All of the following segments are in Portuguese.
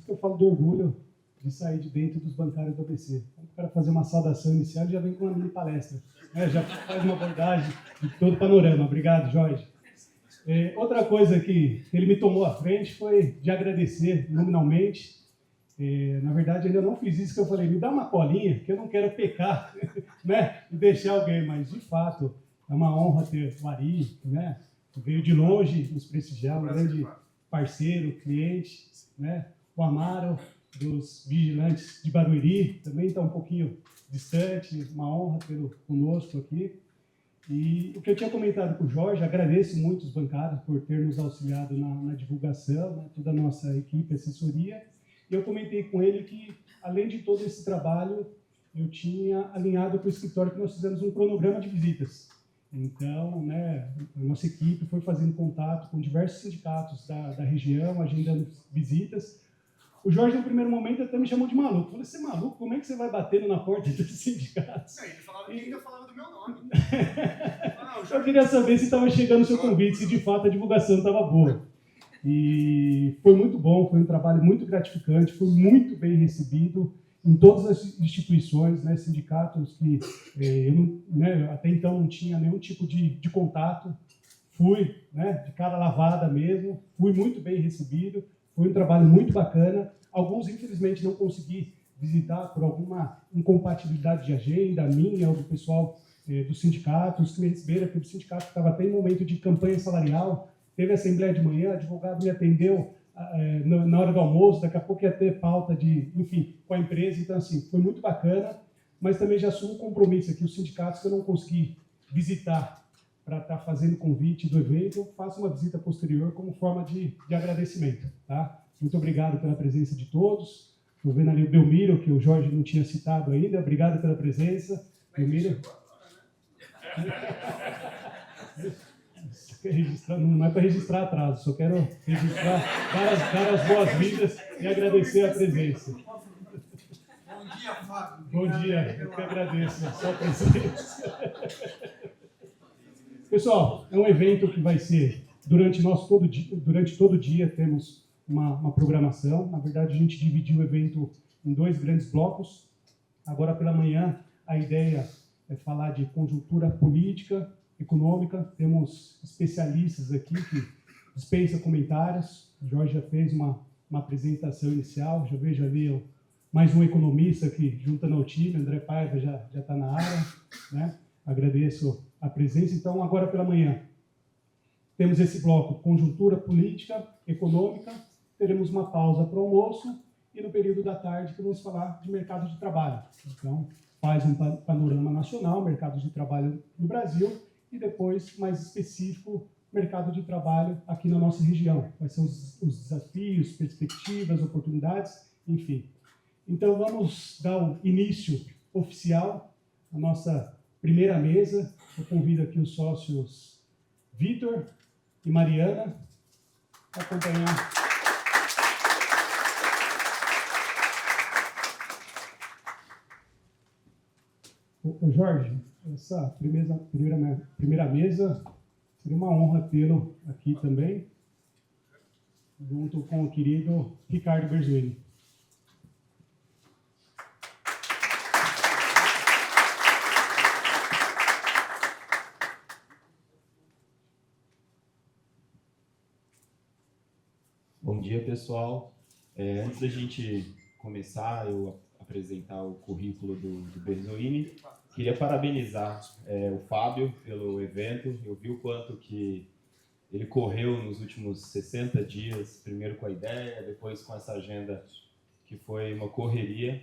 que eu falo do orgulho de sair de dentro dos bancários do ABC. Então, para fazer uma saudação inicial, já vem com uma mini palestra. Já faz uma abordagem de todo o panorama. Obrigado, Jorge. Outra coisa que ele me tomou à frente foi de agradecer nominalmente. Na verdade, ainda não fiz isso, que eu falei, me dá uma colinha, que eu não quero pecar, né, e deixar alguém, mas, de fato, é uma honra ter o Ari, né, que veio de longe nos prestigiar, um grande parceiro, cliente, né, o Amaro, dos Vigilantes de Barueri, também está um pouquinho distante, uma honra tê-lo conosco aqui. E o que eu tinha comentado com o Jorge, agradeço muito os bancários por ter nos auxiliado na divulgação, né, toda a nossa equipe, assessoria. E eu comentei com ele que, além de todo esse trabalho, eu tinha alinhado com o escritório que nós fizemos um cronograma de visitas. Então, né, a nossa equipe foi fazendo contato com diversos sindicatos da região, agendando visitas. O Jorge, no primeiro momento, até me chamou de maluco. Eu falei, você é maluco? Como é que você vai batendo na porta dos sindicatos? Ele falava que ainda falava do meu nome. Eu queria saber se estava chegando o seu convite, se de fato a divulgação estava boa. E foi muito bom, foi um trabalho muito gratificante, foi muito bem recebido em todas as instituições, né, sindicatos que eu né, até então não tinha nenhum tipo de contato. Fui, né, de cara lavada mesmo, fui muito bem recebido, foi um trabalho muito bacana. Alguns, infelizmente, não consegui visitar por alguma incompatibilidade de agenda, minha ou do pessoal dos sindicatos, que me receberam, porque o sindicato estava até em momento de campanha salarial, teve assembleia de manhã, o advogado me atendeu na hora do almoço, daqui a pouco ia ter pauta de, enfim, com a empresa, então, assim, foi muito bacana, mas também já assumo um compromisso aqui, os sindicatos que eu não consegui visitar para estar fazendo convite do evento, eu faço uma visita posterior como forma de agradecimento, tá? Muito obrigado pela presença de todos. Estou vendo ali o Belmiro, que o Jorge não tinha citado ainda. Obrigado pela presença. Belmiro. Não é para registrar atraso, só quero registrar dar as boas-vindas e agradecer a presença. Bom dia, Fábio. Bom dia, eu que agradeço a sua presença. Pessoal, é um evento que vai ser durante todo o dia temos uma programação. Na verdade, a gente dividiu o evento em 2 grandes blocos. Agora pela manhã, a ideia é falar de conjuntura política, econômica. Temos especialistas aqui que dispensam comentários. O Jorge já fez uma apresentação inicial. Já vejo ali mais um economista que junta no time. André Paiva já está na área, né? Agradeço a presença. Então, agora pela manhã, temos esse bloco, conjuntura política, econômica, teremos uma pausa para o almoço e no período da tarde que vamos falar de mercado de trabalho. Então, faz um panorama nacional, mercado de trabalho no Brasil e depois, mais específico, mercado de trabalho aqui na nossa região. Quais são os desafios, perspectivas, oportunidades, enfim. Então, vamos dar o início oficial à nossa primeira mesa. Eu convido aqui os sócios Vitor e Mariana para acompanhar. Ô Jorge, essa primeira mesa seria uma honra tê-lo aqui também, junto com o querido Ricardo Berzuini. Bom dia, pessoal. Antes da gente começar, eu apresentar o currículo do Berzuini, queria parabenizar o Fábio pelo evento. Eu vi o quanto que ele correu nos últimos 60 dias, primeiro com a ideia, depois com essa agenda que foi uma correria.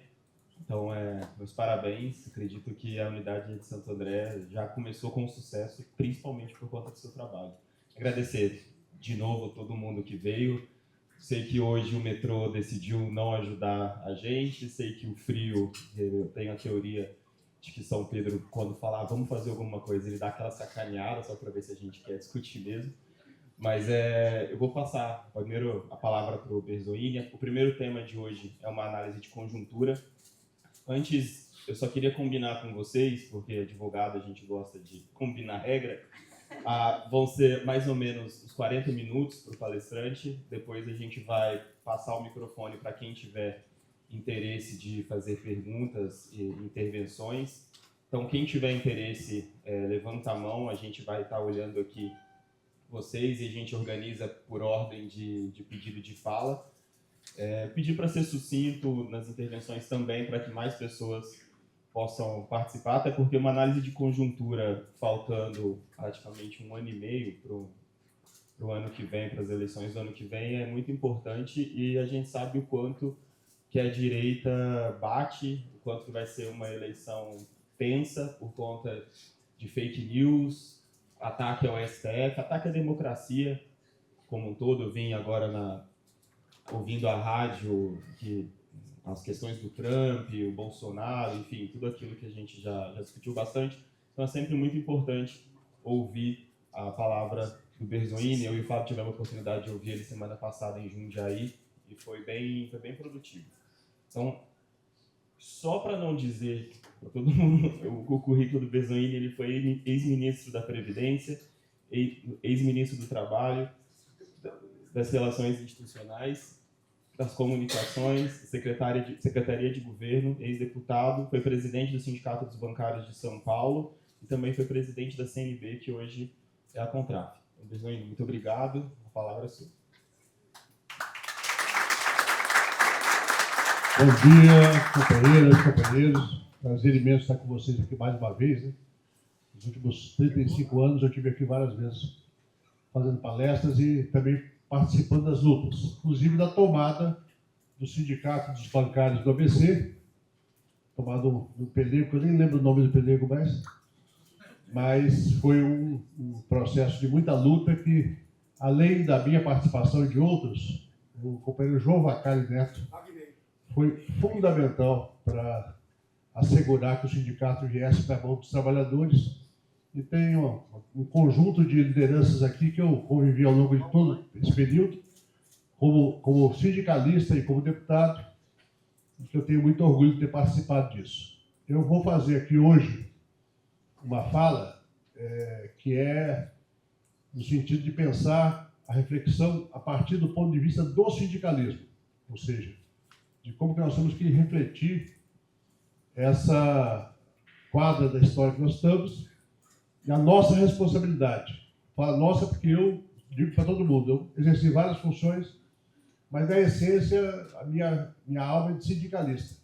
Então, meus parabéns. Acredito que a unidade de Santo André já começou com sucesso, principalmente por conta do seu trabalho. Agradecer de novo todo mundo que veio. Sei que hoje o metrô decidiu não ajudar a gente, sei que o frio, eu tenho a teoria de que São Pedro, quando falar vamos fazer alguma coisa, ele dá aquela sacaneada só para ver se a gente quer discutir mesmo. Mas eu vou passar primeiro a palavra para o Berzuini. O primeiro tema de hoje é uma análise de conjuntura. Antes, eu só queria combinar com vocês, porque advogado a gente gosta de combinar regra. Vão ser mais ou menos uns 40 minutos para o palestrante. Depois a gente vai passar o microfone para quem tiver interesse de fazer perguntas e intervenções. Então, quem tiver interesse, levanta a mão, a gente vai estar olhando aqui vocês e a gente organiza por ordem de pedido de fala. Pedir para ser sucinto nas intervenções também, para que mais pessoas possam participar, até porque uma análise de conjuntura faltando praticamente 1 ano e meio para o ano que vem, para as eleições do ano que vem, é muito importante, e a gente sabe o quanto que a direita bate, o quanto que vai ser uma eleição tensa por conta de fake news, ataque ao STF, ataque à democracia como um todo. Eu vim agora ouvindo a rádio, as questões do Trump, o Bolsonaro, enfim, tudo aquilo que a gente já discutiu bastante. Então é sempre muito importante ouvir a palavra do Berzoini. Eu e o Fábio tivemos a oportunidade de ouvir ele semana passada em Jundiaí e foi bem produtivo. Então, só para não dizer para todo mundo, o currículo do Berzoini, ele foi ex-ministro da Previdência, ex-ministro do Trabalho, das Relações Institucionais, das Comunicações, Secretaria de Governo, ex-deputado, foi presidente do Sindicato dos Bancários de São Paulo e também foi presidente da CNB, que hoje é a Contraf. Então, Berzoini, muito obrigado. A palavra é sua. Bom dia, companheiras e companheiros. Prazer imenso estar com vocês aqui mais uma vez, né? Nos últimos 35 anos eu estive aqui várias vezes fazendo palestras e também participando das lutas, inclusive da tomada do Sindicato dos Bancários do ABC, tomado no Pelego, eu nem lembro o nome do Pelego mais, mas foi um processo de muita luta que, além da minha participação e de outros, o companheiro João Vacari Neto foi fundamental para assegurar que o sindicato viesse para a mão dos trabalhadores. E tem um conjunto de lideranças aqui que eu convivi ao longo de todo esse período, como sindicalista e como deputado, e que eu tenho muito orgulho de ter participado disso. Eu vou fazer aqui hoje uma fala que é no sentido de pensar a reflexão a partir do ponto de vista do sindicalismo, ou seja, de como que nós temos que refletir essa quadra da história que nós estamos e a nossa responsabilidade. Falo nossa porque eu digo para todo mundo, eu exerci várias funções, mas na essência a minha alma é de sindicalista.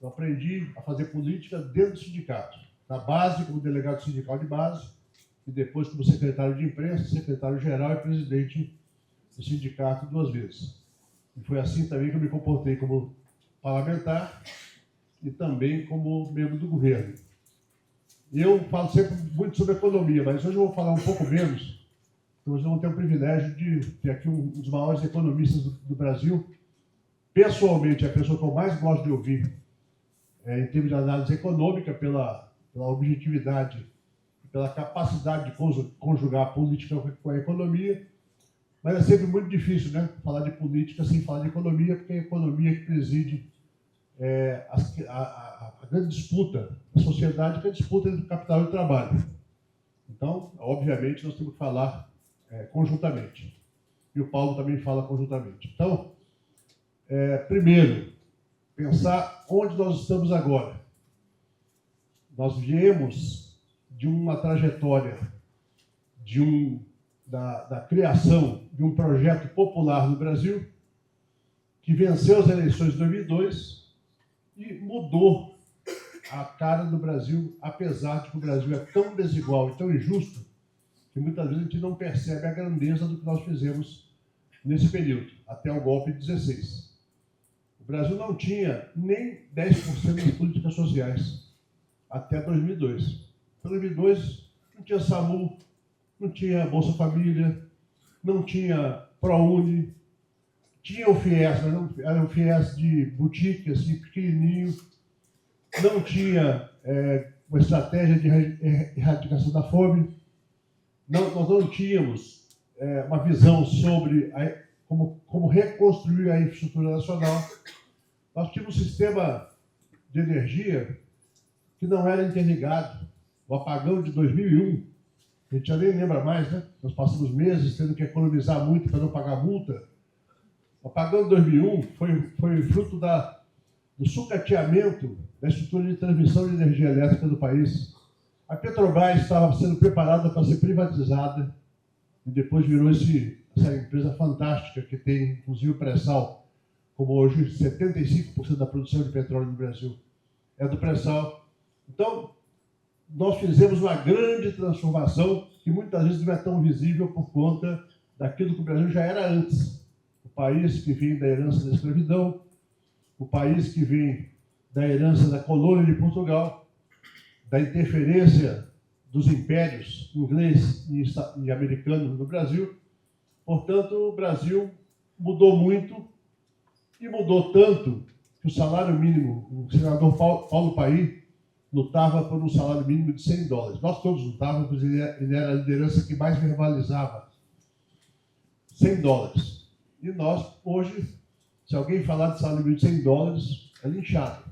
Eu aprendi a fazer política dentro do sindicato, na base como delegado sindical de base e depois como secretário de imprensa, secretário-geral e presidente do sindicato 2 vezes. E foi assim também que eu me comportei como parlamentar e também como membro do governo. Eu falo sempre muito sobre economia, mas hoje eu vou falar um pouco menos, porque vocês vão ter o privilégio de ter aqui um dos maiores economistas do Brasil. Pessoalmente, a pessoa que eu mais gosto de ouvir em termos de análise econômica, pela objetividade, pela capacidade de conjugar a política com a economia. Mas é sempre muito difícil, né, falar de política sem falar de economia, porque é a economia que preside a grande disputa da sociedade, que é a disputa entre o capital e o trabalho. Então, obviamente, nós temos que falar conjuntamente. E o Paulo também fala conjuntamente. Então, primeiro, pensar onde nós estamos agora. Nós viemos de uma trajetória da criação de um projeto popular no Brasil, que venceu as eleições de 2002 e mudou a cara do Brasil, apesar de que o Brasil é tão desigual e tão injusto, que muitas vezes a gente não percebe a grandeza do que nós fizemos nesse período, até o golpe de 16. O Brasil não tinha nem 10% das políticas sociais, até 2002. Em 2002 não tinha SAMU, não tinha Bolsa Família, não tinha ProUni, tinha o FIES, mas era um FIES de boutique, assim, pequenininho, não tinha uma estratégia de erradicação da fome, nós não tínhamos uma visão sobre como reconstruir a infraestrutura nacional. Nós tínhamos um sistema de energia que não era interligado. O apagão de 2001 A gente já nem lembra mais, né? Nós passamos meses tendo que economizar muito para não pagar multa. O apagão de 2001 foi fruto do sucateamento da estrutura de transmissão de energia elétrica do país. A Petrobras estava sendo preparada para ser privatizada e depois virou essa empresa fantástica que tem, inclusive, o pré-sal, como hoje 75% da produção de petróleo no Brasil é do pré-sal. Então, nós fizemos uma grande transformação que muitas vezes não é tão visível por conta daquilo que o Brasil já era antes. O país que vem da herança da escravidão, o país que vem da herança da colônia de Portugal, da interferência dos impérios inglês e americano no Brasil. Portanto, o Brasil mudou muito e mudou tanto que o salário mínimo, o senador Paulo Paim lutava por um salário mínimo de $100. Nós todos lutávamos, ele era a liderança que mais verbalizava $100. E nós, hoje, se alguém falar de salário mínimo de $100, é linchado.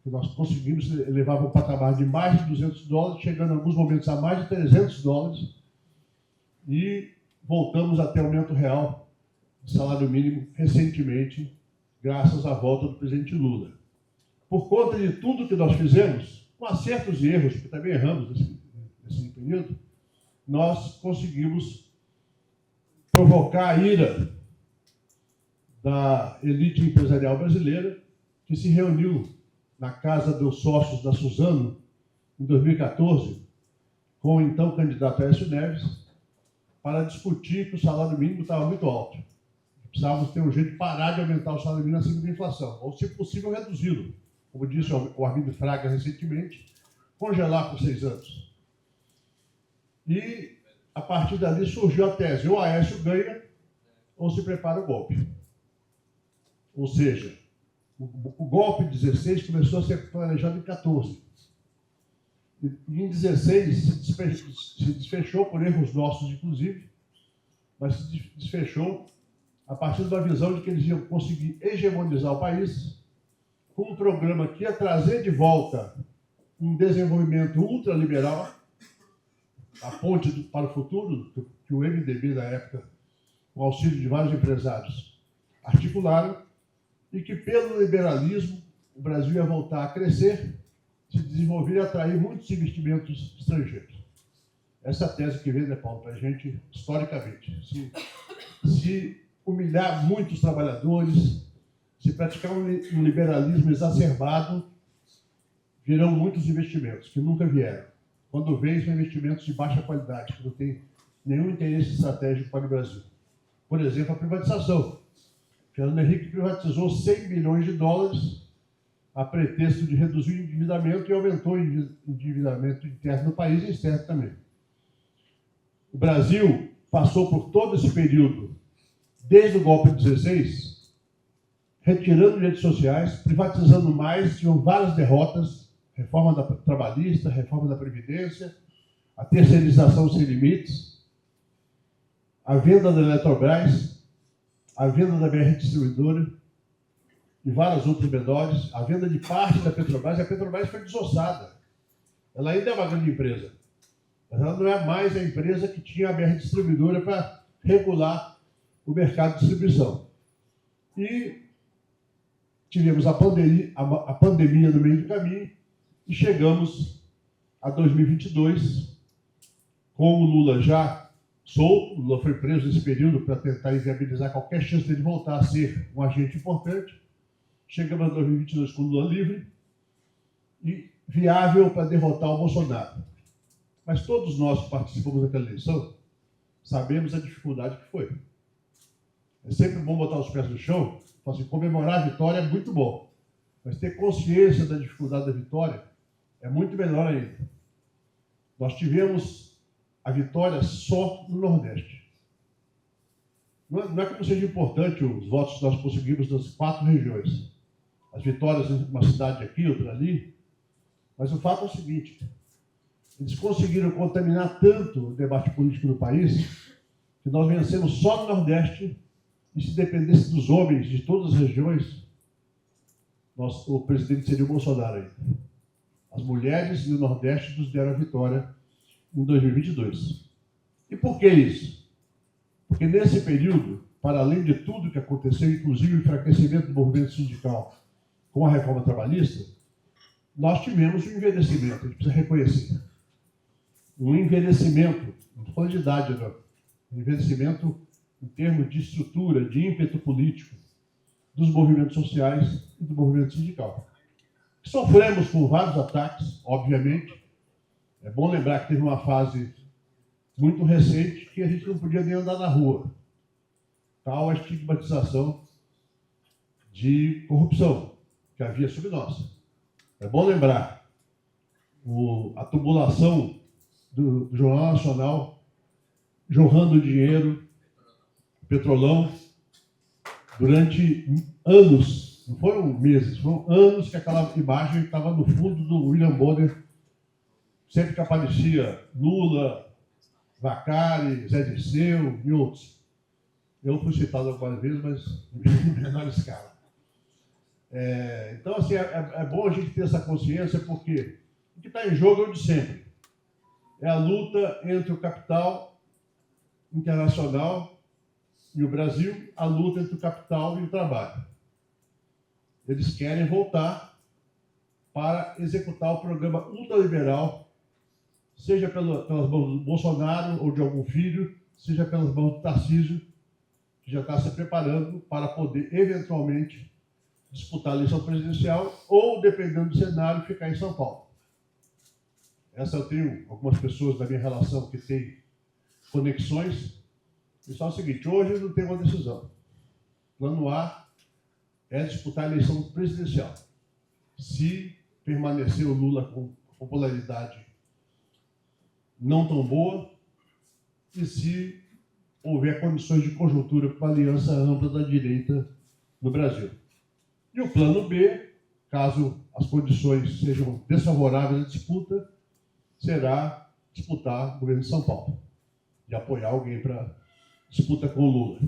Nós conseguimos elevar para um patamar de mais de $200, chegando em alguns momentos a mais de $300, e voltamos a ter aumento real de salário mínimo recentemente, graças à volta do presidente Lula. Por conta de tudo que nós fizemos, com acertos e erros, porque também erramos nesse período, nós conseguimos provocar a ira da elite empresarial brasileira, que se reuniu na casa dos sócios da Suzano, em 2014, com o então candidato Aécio Neves, para discutir que o salário mínimo estava muito alto. Precisávamos ter um jeito de parar de aumentar o salário mínimo acima da inflação, ou, se possível, reduzi-lo. Como disse o Armindo Fraga recentemente, congelar por 6 anos. E, a partir dali, surgiu a tese: ou Aécio ganha, ou se prepara o golpe. Ou seja, o golpe de 16 começou a ser planejado em 14. E em 16 se desfechou por erros nossos, inclusive, mas se desfechou a partir da visão de que eles iam conseguir hegemonizar o país com um programa que ia trazer de volta um desenvolvimento ultraliberal, a ponte para o futuro, que o MDB da época, com o auxílio de vários empresários, articularam, e que, pelo liberalismo, o Brasil ia voltar a crescer, se desenvolver e atrair muitos investimentos estrangeiros. Essa é a tese que vem, né, Paulo, para a gente, historicamente. Se humilhar muitos trabalhadores, se praticar um liberalismo exacerbado, virão muitos investimentos, que nunca vieram. Quando vêm, são investimentos de baixa qualidade, que não têm nenhum interesse estratégico para o Brasil. Por exemplo, a privatização. Fernando Henrique privatizou $100 bilhões a pretexto de reduzir o endividamento e aumentou o endividamento interno do país e externo também. O Brasil passou por todo esse período, desde o golpe de 16, retirando direitos sociais, privatizando mais, tinham várias derrotas: reforma trabalhista, reforma da Previdência, a terceirização sem limites, a venda da Eletrobras, a venda da BR Distribuidora e várias outras menores, a venda de parte da Petrobras. A Petrobras foi desossada. Ela ainda é uma grande empresa, mas ela não é mais a empresa que tinha a BR Distribuidora para regular o mercado de distribuição. E tivemos a pandemia no meio do caminho e chegamos a 2022 com o Lula já solto. Lula foi preso nesse período para tentar inviabilizar qualquer chance dele voltar a ser um agente importante. Chegamos a 2022 com Lula livre e viável para derrotar o Bolsonaro. Mas todos nós que participamos daquela eleição sabemos a dificuldade que foi. É sempre bom botar os pés no chão, assim, comemorar a vitória é muito bom, mas ter consciência da dificuldade da vitória é muito melhor ainda. Nós tivemos a vitória só no Nordeste. Não é que não seja importante os votos que nós conseguimos nas 4 regiões, as vitórias em uma cidade aqui, outra ali, mas o fato é o seguinte: eles conseguiram contaminar tanto o debate político no país que nós vencemos só no Nordeste, e se dependesse dos homens de todas as regiões, o presidente seria o Bolsonaro ainda. As mulheres e o Nordeste nos deram a vitória em 2022. E por que isso? Porque nesse período, para além de tudo que aconteceu, inclusive o enfraquecimento do movimento sindical com a reforma trabalhista, nós tivemos um envelhecimento, a gente precisa reconhecer. Um envelhecimento, não estou falando de idade, não. Um envelhecimento em termos de estrutura, de ímpeto político, dos movimentos sociais e do movimento sindical. Sofremos com vários ataques, obviamente. É bom lembrar que teve uma fase muito recente que a gente não podia nem andar na rua. Tal a estigmatização de corrupção que havia sobre nós. É bom lembrar a tubulação do Jornal Nacional jorrando dinheiro, petrolão, durante anos, não foram meses, foram anos que aquela imagem estava no fundo do William Bonner, sempre que aparecia Lula, Vacari, Zé Dirceu e outros. Eu fui citado algumas vezes, mas em menor escala. Então, assim, é bom a gente ter essa consciência, porque o que está em jogo é o de sempre. É a luta entre o capital internacional e o Brasil, a luta entre o capital e o trabalho. Eles querem voltar para executar o programa ultraliberal, seja pelas mãos do Bolsonaro ou de algum filho, seja pelas mãos do Tarcísio, que já está se preparando para poder, eventualmente, disputar a eleição presidencial ou, dependendo do cenário, ficar em São Paulo. Essa eu tenho algumas pessoas da minha relação que têm conexões. E só é o seguinte, hoje não tem uma decisão. Plano A é disputar a eleição presidencial. Se permanecer o Lula com popularidade não tão boa e se houver condições de conjuntura para uma aliança ampla da direita no Brasil. E o plano B, caso as condições sejam desfavoráveis à disputa, será disputar o governo de São Paulo, de apoiar alguém para disputa com o Lula.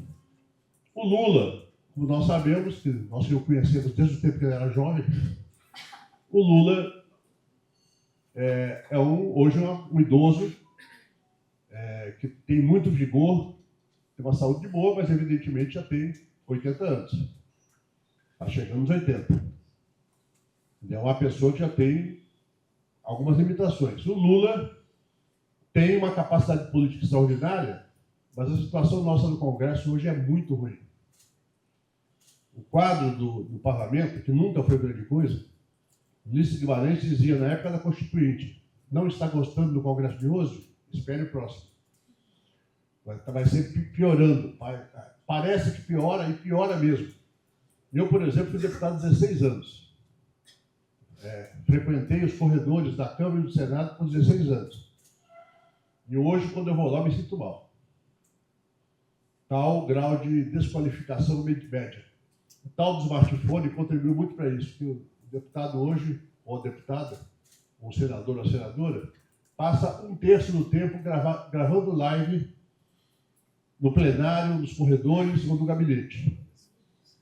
O Lula, como nós sabemos, que nós o conhecemos desde o tempo que ele era jovem, o Lula hoje um idoso que tem muito vigor, tem uma saúde boa, mas evidentemente já tem 80 anos. Está chegando aos 80. É uma pessoa que já tem algumas limitações. O Lula tem uma capacidade política extraordinária, mas a situação nossa no Congresso hoje é muito ruim. O quadro do parlamento, que nunca foi grande coisa, Ulisses Guimarães dizia na época da Constituinte: não está gostando do Congresso de hoje? Espere o próximo. Vai sempre piorando. Parece que piora e piora mesmo. Eu, por exemplo, fui deputado há 16 anos. Frequentei os corredores da Câmara e do Senado por 16 anos. E hoje, quando eu vou lá, me sinto mal. Tal grau de desqualificação média. O tal do smartphone contribuiu muito para isso, que o deputado hoje, ou a deputada, ou o senador ou a senadora, passa um terço do tempo gravando live no plenário, nos corredores ou no gabinete.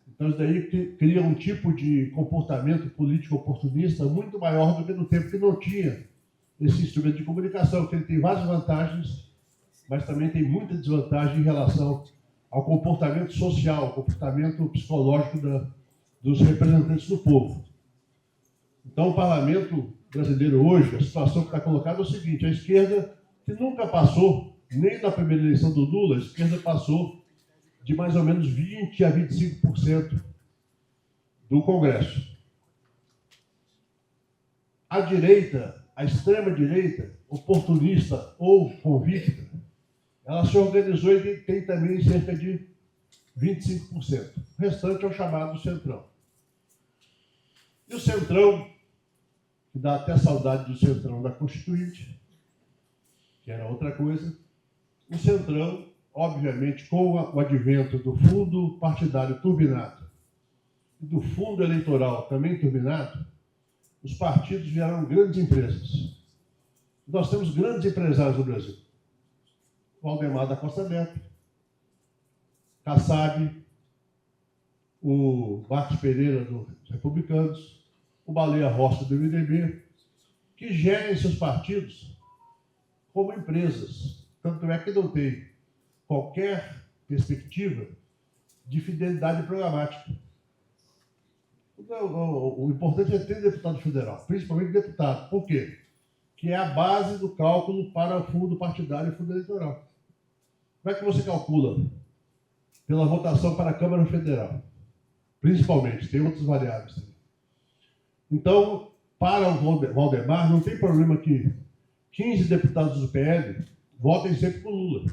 Então, isso daí cria um tipo de comportamento político oportunista muito maior do que no tempo que não tinha esse instrumento de comunicação, que ele tem várias vantagens, mas também tem muita desvantagem em relação ao comportamento social, ao comportamento psicológico dos representantes do povo. Então, o parlamento brasileiro hoje, a situação que está colocada é o seguinte: a esquerda, que nunca passou, nem na primeira eleição do Lula, a esquerda passou de mais ou menos 20% a 25% do Congresso. A direita, a extrema-direita, oportunista ou convicta, ela se organizou e tem também cerca de 25%. O restante é o chamado Centrão. E o Centrão, que dá até saudade do Centrão da Constituinte, que era outra coisa, o Centrão, obviamente, com o advento do fundo partidário turbinado e do fundo eleitoral também turbinado, os partidos viraram grandes empresas. Nós temos grandes empresários no Brasil. O Aldemar da Costa Neto, Kassab, o Marcos Pereira dos Republicanos, o Baleia Rossi do MDB, que gerem seus partidos como empresas. Tanto é que não tem qualquer perspectiva de fidelidade programática. Então, o importante é ter deputado federal, principalmente deputado. Por quê? Que é a base do cálculo para o fundo partidário e fundo eleitoral. Como é que você calcula? Pela votação para a Câmara Federal. Principalmente, tem outras variáveis também. Então, para o Valdemar, não tem problema que 15 deputados do PL votem sempre com Lula.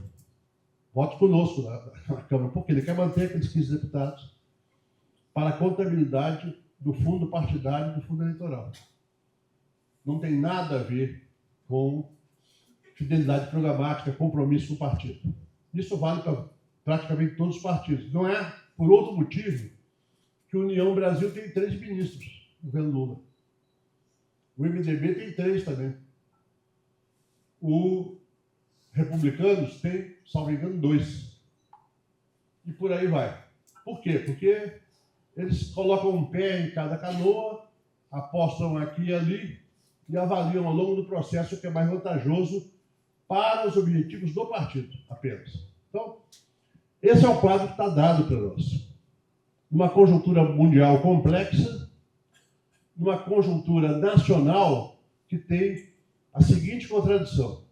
Vote conosco na Câmara, porque ele quer manter aqueles 15 deputados para a contabilidade do fundo partidário e do fundo eleitoral. Não tem nada a ver com fidelidade programática, compromisso com o partido. Isso vale para praticamente todos os partidos. Não é por outro motivo que o União Brasil tem 3 ministros no governo Lula. O MDB tem 3 também. O Republicanos tem, salvo engano, 2. E por aí vai. Por quê? Porque eles colocam um pé em cada canoa, apostam aqui e ali e avaliam ao longo do processo o que é mais vantajoso para os objetivos do partido, apenas. Então, esse é o quadro que está dado para nós. Numa conjuntura mundial complexa, numa conjuntura nacional que tem a seguinte contradição.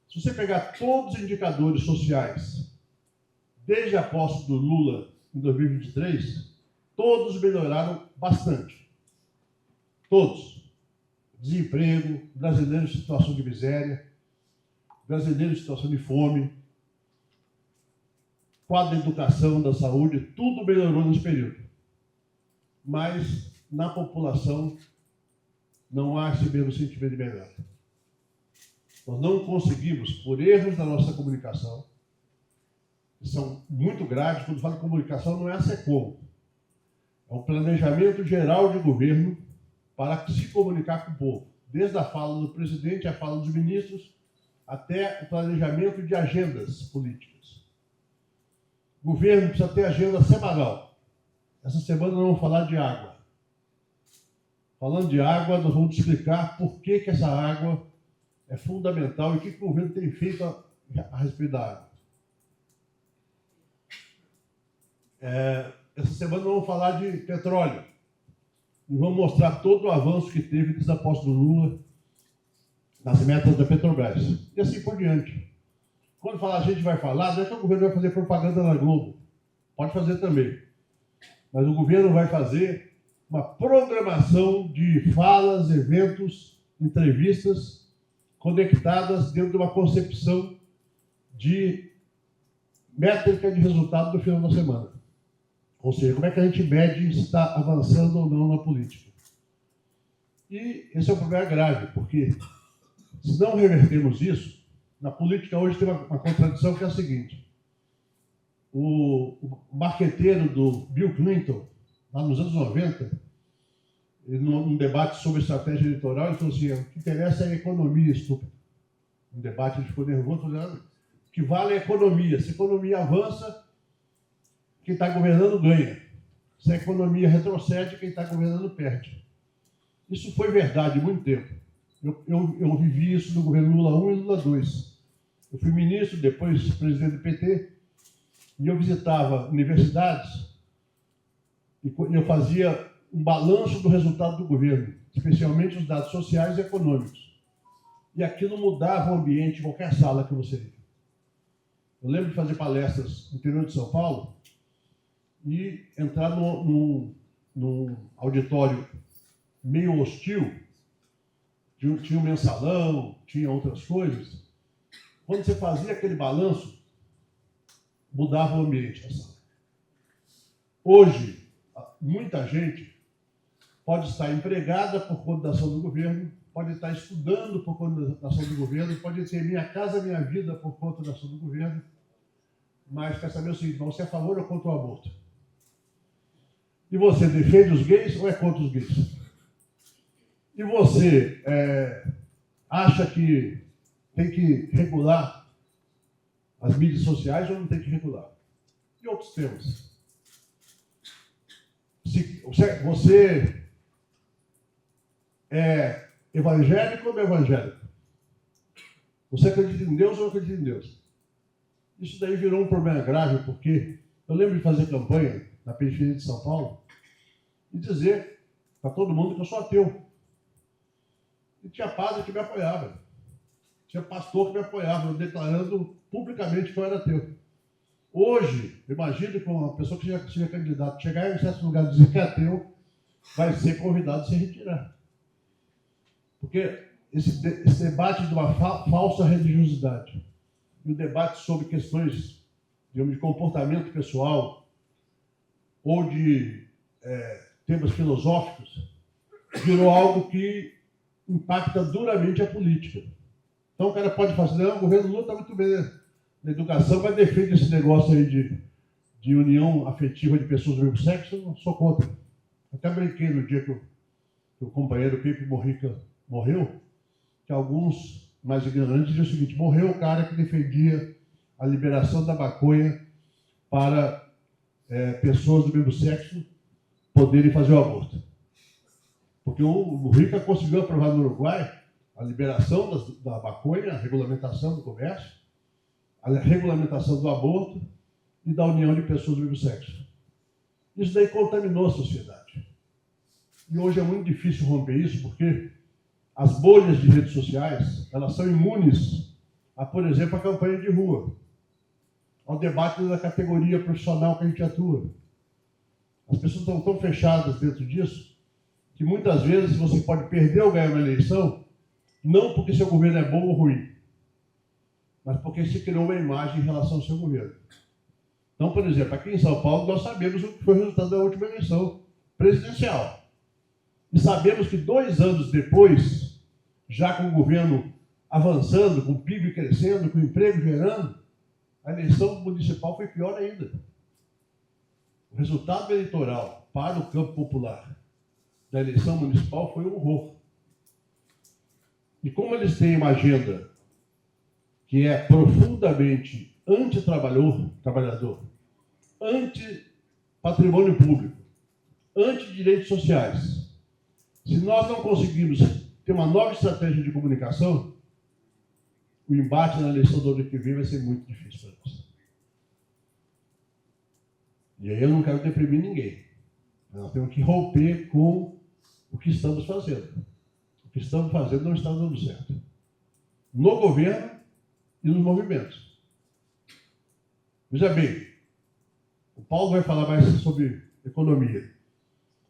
Se você pegar todos os indicadores sociais, desde a posse do Lula em 2023, todos melhoraram bastante. Todos. Desemprego, brasileiros em situação de miséria, brasileiros em situação de fome, quadro da educação, da saúde, tudo melhorou nesse período. Mas, na população, não há esse mesmo sentimento de melhora. Nós não conseguimos, por erros da nossa comunicação, que são muito graves. Quando falo de comunicação, não é a SECOM. É o planejamento geral de governo para se comunicar com o povo. Desde a fala do presidente, a fala dos ministros, até o planejamento de agendas políticas. O governo precisa ter agenda semanal. Essa semana nós vamos falar de água. Falando de água, nós vamos explicar por que essa água é fundamental e o que o governo tem feito a respeito da água. Essa semana nós vamos falar de petróleo. E vamos mostrar todo o avanço que teve desde a posse do Lula nas metas da Petrobras. E assim por diante. Quando falar, a gente vai falar, não é que o governo vai fazer propaganda na Globo. Pode fazer também. Mas o governo vai fazer uma programação de falas, eventos, entrevistas conectadas dentro de uma concepção de métrica de resultado no final da semana. Ou seja, como é que a gente mede se está avançando ou não na política. E esse é um problema grave, porque se não revertermos isso, na política hoje tem uma contradição que é a seguinte. O marqueteiro do Bill Clinton, lá nos anos 90, num debate sobre estratégia eleitoral, ele falou assim, o que interessa é a economia, estúpido. No debate ele ficou nervoso, falando, o que vale é a economia. Se a economia avança, quem está governando ganha. Se a economia retrocede, quem está governando perde. Isso foi verdade há muito tempo. Eu vivi isso no governo Lula 1 e Lula 2. Eu fui ministro, depois presidente do PT, e eu visitava universidades e eu fazia um balanço do resultado do governo, especialmente os dados sociais e econômicos. E aquilo mudava o ambiente em qualquer sala que você ia. Eu lembro de fazer palestras no interior de São Paulo e entrar num auditório meio hostil, tinha um mensalão, tinha outras coisas. Quando você fazia aquele balanço, mudava o ambiente da sala. Hoje, muita gente pode estar empregada por conta da ação do governo, pode estar estudando por conta da ação do governo, pode ter Minha Casa Minha Vida por conta da ação do governo, mas quer saber o seguinte, você é a favor ou contra o aborto? E você defende os gays ou é contra os gays? E você acha que tem que regular as mídias sociais ou não tem que regular? E outros temas. Se você é evangélico ou não é evangélico? Você acredita em Deus ou não acredita em Deus? Isso daí virou um problema grave, porque eu lembro de fazer campanha na periferia de São Paulo e dizer para todo mundo que eu sou ateu. E tinha padre que me apoiava. Tinha pastor que me apoiava, declarando publicamente que eu era ateu. Hoje, imagino que uma pessoa que seja candidato chegar em certo lugar e dizer que é ateu, vai ser convidado a se retirar. Porque esse debate de uma falsa religiosidade e o debate sobre questões, digamos, de comportamento pessoal ou de temas filosóficos virou algo que impacta duramente a política. Então o cara pode fazer, não, o governo Lula está muito bem na educação, mas defende esse negócio aí de união afetiva de pessoas do mesmo sexo, eu não sou contra. Até brinquei no dia que o companheiro Pipe Morrica morreu, que alguns mais ignorantes diziam o seguinte: morreu o cara que defendia a liberação da maconha para pessoas do mesmo sexo poderem fazer o aborto. Porque o Morrica conseguiu aprovar no Uruguai a liberação da maconha, a regulamentação do comércio, a regulamentação do aborto e da união de pessoas do mesmo sexo. Isso daí contaminou a sociedade. E hoje é muito difícil romper isso, porque as bolhas de redes sociais, elas são imunes a, por exemplo, a campanha de rua, ao debate da categoria profissional que a gente atua. As pessoas estão tão fechadas dentro disso, que muitas vezes você pode perder ou ganhar uma eleição, não porque seu governo é bom ou ruim, mas porque se criou uma imagem em relação ao seu governo. Então, por exemplo, aqui em São Paulo, nós sabemos o que foi o resultado da última eleição presidencial. E sabemos que 2 anos depois, já com o governo avançando, com o PIB crescendo, com o emprego gerando, a eleição municipal foi pior ainda. O resultado eleitoral para o campo popular da eleição municipal foi um horror. E como eles têm uma agenda que é profundamente anti-trabalhador, anti-patrimônio público, anti-direitos sociais, se nós não conseguirmos ter uma nova estratégia de comunicação, o embate na eleição do ano que vem vai ser muito difícil para nós. E aí eu não quero deprimir ninguém. Nós temos que romper com o que estamos fazendo. O que estamos fazendo não está dando certo. No governo e nos movimentos. Veja bem, o Paulo vai falar mais sobre economia.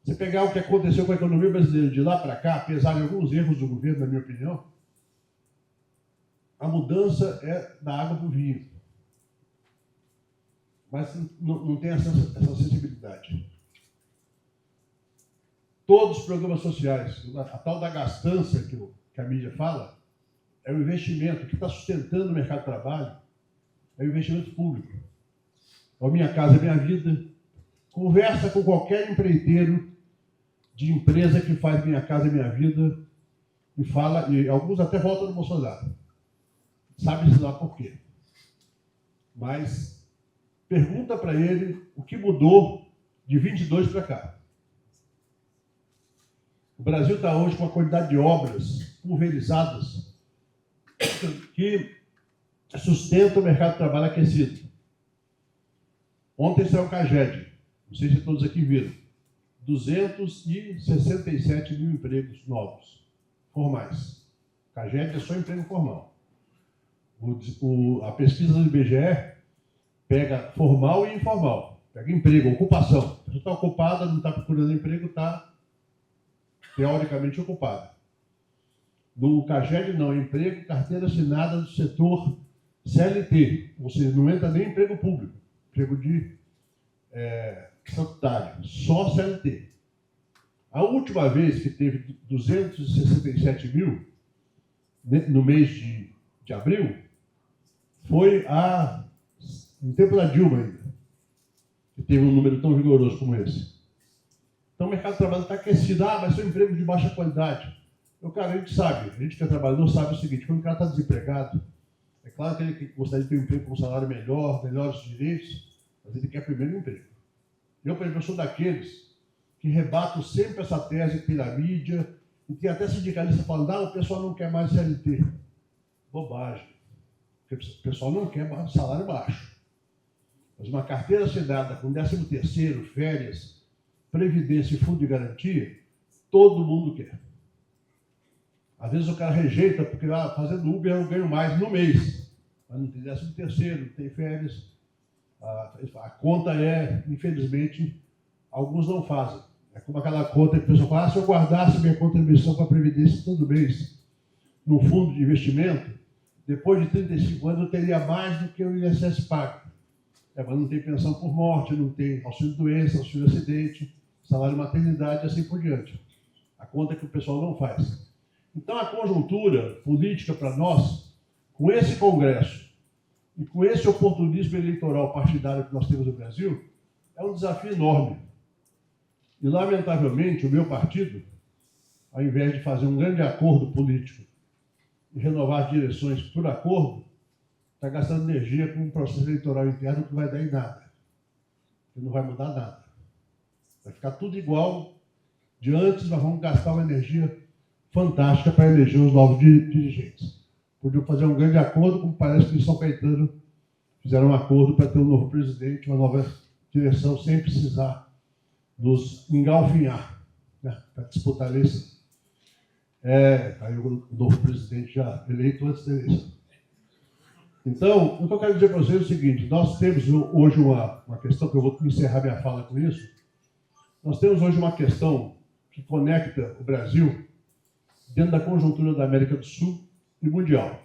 Se pegar o que aconteceu com a economia brasileira de lá para cá, apesar de alguns erros do governo, na minha opinião, a mudança é da água para o vinho. Mas não tem essa sensibilidade. Todos os programas sociais, a tal da gastança que a mídia fala, é um investimento que está sustentando o mercado de trabalho, é um investimento público. A Minha Casa Minha Vida. Conversa com qualquer empreiteiro de empresa que faz Minha Casa Minha Vida e fala, e alguns até voltam no Bolsonaro. Sabe-se lá por quê. Mas pergunta para ele o que mudou de 22 para cá. O Brasil está hoje com uma quantidade de obras pulverizadas que sustentam o mercado de trabalho aquecido. Ontem saiu o CAGED, não sei se todos aqui viram, 267 mil empregos novos, formais. CAGED é só emprego formal. A pesquisa do IBGE pega formal e informal. Pega emprego, ocupação. A pessoa está ocupada, não está procurando emprego, está teoricamente ocupada. No CAGED não, emprego, carteira assinada do setor CLT, ou seja, não entra nem emprego público, emprego de estatutário, só CLT. A última vez que teve 267 mil, no mês de abril, foi no tempo da Dilma ainda, que teve um número tão vigoroso como esse. Então o mercado de trabalho está aquecido, mas são empregos de baixa qualidade. Cara, a gente sabe, a gente que é trabalhador sabe o seguinte: quando o cara está desempregado, é claro que ele gostaria de ter um emprego com um salário melhor, melhores direitos, mas ele quer primeiro um emprego. Eu, por exemplo, sou daqueles que rebato sempre essa tese pela mídia, e tem até sindicalista falando, o pessoal não quer mais CLT. Bobagem. Porque o pessoal não quer salário baixo. Mas uma carteira assinada com 13º, férias, previdência e fundo de garantia, todo mundo quer. Às vezes o cara rejeita porque fazendo Uber eu ganho mais no mês. Mas não tem 13º, não tem férias. A conta infelizmente, alguns não fazem. É como aquela conta que o pessoal fala, se eu guardasse minha contribuição para a Previdência todo mês no fundo de investimento, depois de 35 anos eu teria mais do que o INSS paga. Mas não tem pensão por morte, não tem auxílio-doença, auxílio-acidente, salário-maternidade e assim por diante. A conta que o pessoal não faz. Então a conjuntura política para nós, com esse Congresso e com esse oportunismo eleitoral partidário que nós temos no Brasil, é um desafio enorme. E, lamentavelmente, o meu partido, ao invés de fazer um grande acordo político e renovar as direções por acordo, está gastando energia com um processo eleitoral interno que não vai dar em nada. Que não vai mudar nada. Vai ficar tudo igual de antes, nós vamos gastar uma energia fantástica para eleger os novos dirigentes. Podiam fazer um grande acordo, como parece que em São Caetano fizeram um acordo para ter um novo presidente, uma nova direção, sem precisar nos engalfinhar, né, para disputar a eleição. Aí o novo presidente já eleito antes da eleição. Então, o que eu quero dizer para vocês é o seguinte, nós temos hoje uma questão, que eu vou encerrar minha fala com isso, nós temos hoje uma questão que conecta o Brasil dentro da conjuntura da América do Sul e mundial.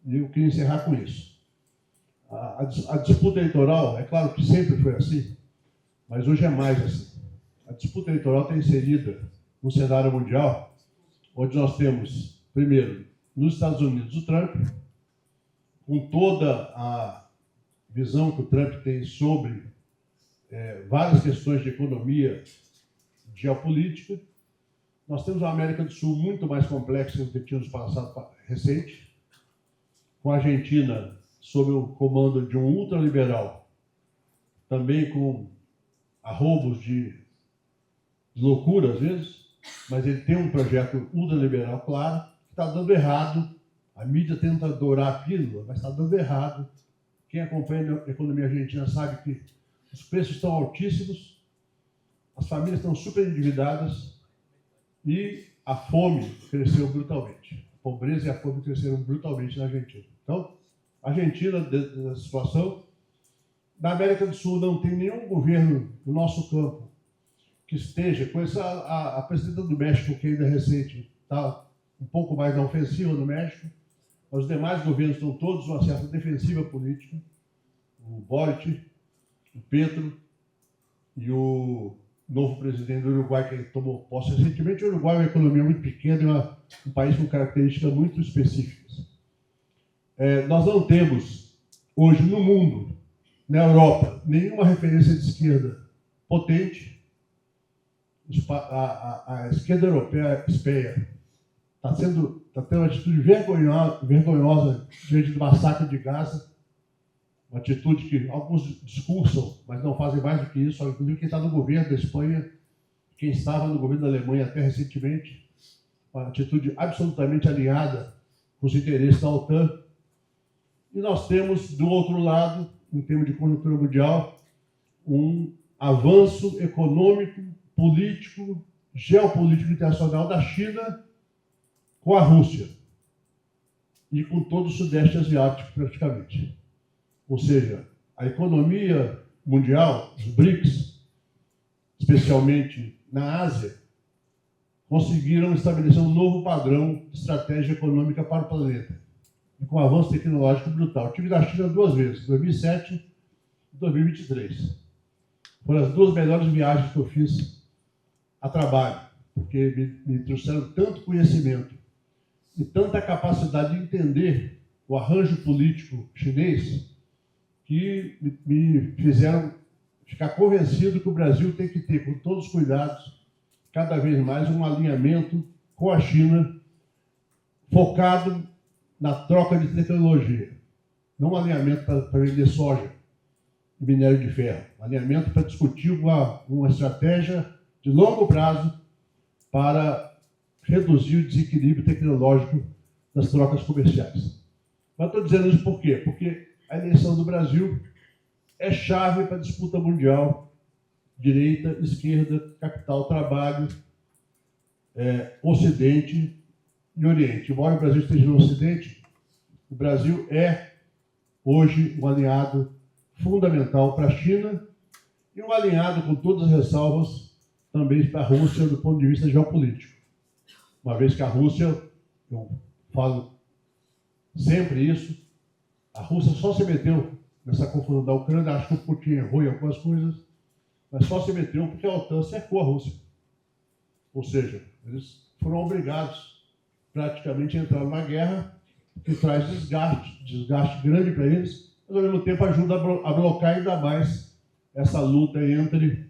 E eu queria encerrar com isso. A disputa eleitoral, é claro que sempre foi assim, mas hoje é mais assim. A disputa eleitoral está inserida no cenário mundial, onde nós temos, primeiro, nos Estados Unidos, o Trump, com toda a visão que o Trump tem sobre várias questões de economia, de geopolítica. Nós temos a América do Sul muito mais complexa do que tínhamos no passado recente, com a Argentina sob o comando de um ultraliberal, também com arroubos de loucura às vezes, mas ele tem um projeto ultraliberal claro, que está dando errado. A mídia tenta dourar a pílula, mas está dando errado. Quem acompanha a economia argentina sabe que os preços estão altíssimos, as famílias estão super endividadas e a fome cresceu brutalmente. A pobreza e a fome cresceram brutalmente na Argentina. Então, a Argentina, dentro dessa situação, na América do Sul não tem nenhum governo no nosso campo que esteja, com a presidenta do México, que ainda é recente, está um pouco mais na ofensiva no México, mas os demais governos estão todos numa certa defensiva política. O Boric, o Petro e o novo presidente do Uruguai, que tomou posse recentemente. O Uruguai é uma economia muito pequena, um país com características muito específicas. Nós não temos, hoje, no mundo, na Europa, nenhuma referência de esquerda potente. A esquerda europeia está tendo uma atitude vergonhosa diante do massacre de Gaza, uma atitude que alguns discursam, mas não fazem mais do que isso, inclusive quem está no governo da Espanha, quem estava no governo da Alemanha até recentemente, uma atitude absolutamente alinhada com os interesses da OTAN. E nós temos, do outro lado, em termos de conjuntura mundial, um avanço econômico, político, geopolítico internacional da China com a Rússia e com todo o Sudeste Asiático, praticamente. Ou seja, a economia mundial, os BRICS, especialmente na Ásia, conseguiram estabelecer um novo padrão de estratégia econômica para o planeta, e com um avanço tecnológico brutal. Eu estive na China 2 vezes, 2007 e 2023. Foram as 2 melhores viagens que eu fiz a trabalho, porque me trouxeram tanto conhecimento e tanta capacidade de entender o arranjo político chinês que me fizeram ficar convencido que o Brasil tem que ter, com todos os cuidados, cada vez mais um alinhamento com a China focado na troca de tecnologia. Não um alinhamento para vender soja e minério de ferro. Um alinhamento para discutir uma estratégia de longo prazo para reduzir o desequilíbrio tecnológico das trocas comerciais. Mas estou dizendo isso por quê? Porque a eleição do Brasil é chave para a disputa mundial, direita, esquerda, capital, trabalho, Ocidente e Oriente. Embora o Brasil esteja no Ocidente, o Brasil é hoje um aliado fundamental para a China e um alinhado, com todas as ressalvas, também para a Rússia do ponto de vista geopolítico. Uma vez que a Rússia, eu falo sempre isso, a Rússia só se meteu nessa confusão da Ucrânia, acho que o Putin errou em algumas coisas, mas só se meteu porque a OTAN cercou a Rússia. Ou seja, eles foram obrigados praticamente a entrar numa guerra que traz desgaste grande para eles, mas ao mesmo tempo ajuda a bloquear ainda mais essa luta entre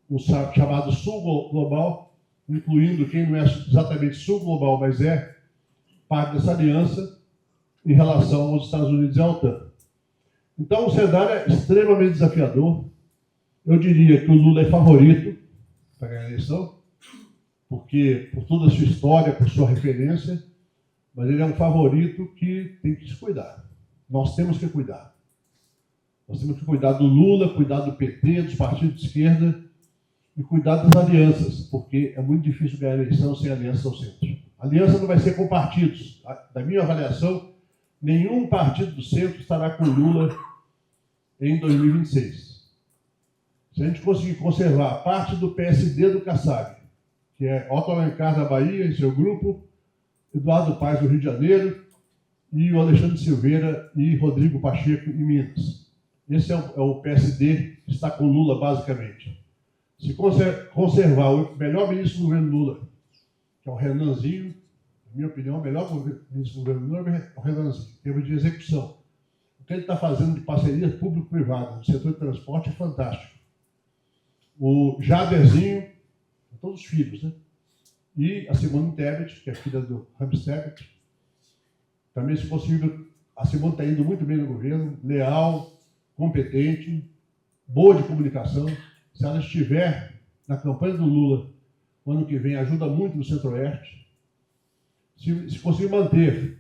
o chamado Sul Global, incluindo quem não é exatamente Sul Global, mas é parte dessa aliança em relação aos Estados Unidos e à OTAN. Então o cenário é extremamente desafiador. Eu diria que o Lula é favorito para ganhar a eleição, porque por toda a sua história, por sua referência, mas ele é um favorito que tem que se cuidar. Nós temos que cuidar. Nós temos que cuidar do Lula, cuidar do PT, dos partidos de esquerda e cuidar das alianças, porque é muito difícil ganhar a eleição sem aliança ao centro. A aliança não vai ser com partidos. Da minha avaliação, nenhum partido do centro estará com Lula em 2026. Se a gente conseguir conservar parte do PSD do Kassab, que é Otto Alencar da Bahia e seu grupo, Eduardo Paes do Rio de Janeiro e o Alexandre Silveira e Rodrigo Pacheco em Minas. Esse é o PSD que está com Lula, basicamente. Se conservar o melhor ministro do governo Lula, que é o Renanzinho, na minha opinião, o melhor ministro do governo Lula é o Renanzinho, em termos de execução. O que ele está fazendo de parceria público-privada no setor de transporte é fantástico. O Jaderzinho, todos os filhos, né? E a Simone Tebet, que é filha do Rams Tebet, também, se possível, a Simone está indo muito bem no governo, leal, competente, boa de comunicação. Se ela estiver na campanha do Lula, no ano que vem, ajuda muito no Centro-Oeste. Se conseguir manter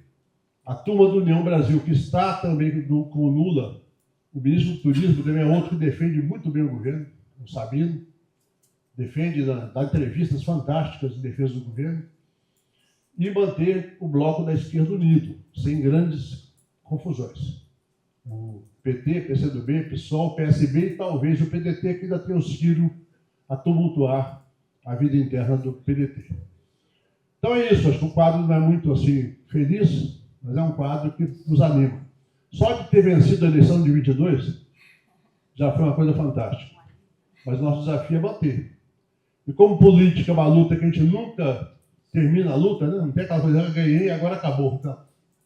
a turma do União Brasil, que está também com o Lula, o ministro do Turismo também é outro que defende muito bem o governo, o Sabino, defende, dá entrevistas fantásticas em defesa do governo, e manter o bloco da esquerda unido, sem grandes confusões. O PT, PCdoB, PSOL, PSB e talvez o PDT, que ainda tem o Ciro a tumultuar a vida interna do PDT. Então é isso, acho que o quadro não é muito assim feliz, mas é um quadro que nos anima. Só de ter vencido a eleição de 22 já foi uma coisa fantástica. Mas nosso desafio é bater. E como política é uma luta que a gente nunca termina a luta, né? Não tem aquela coisa, eu ganhei e agora acabou. Então,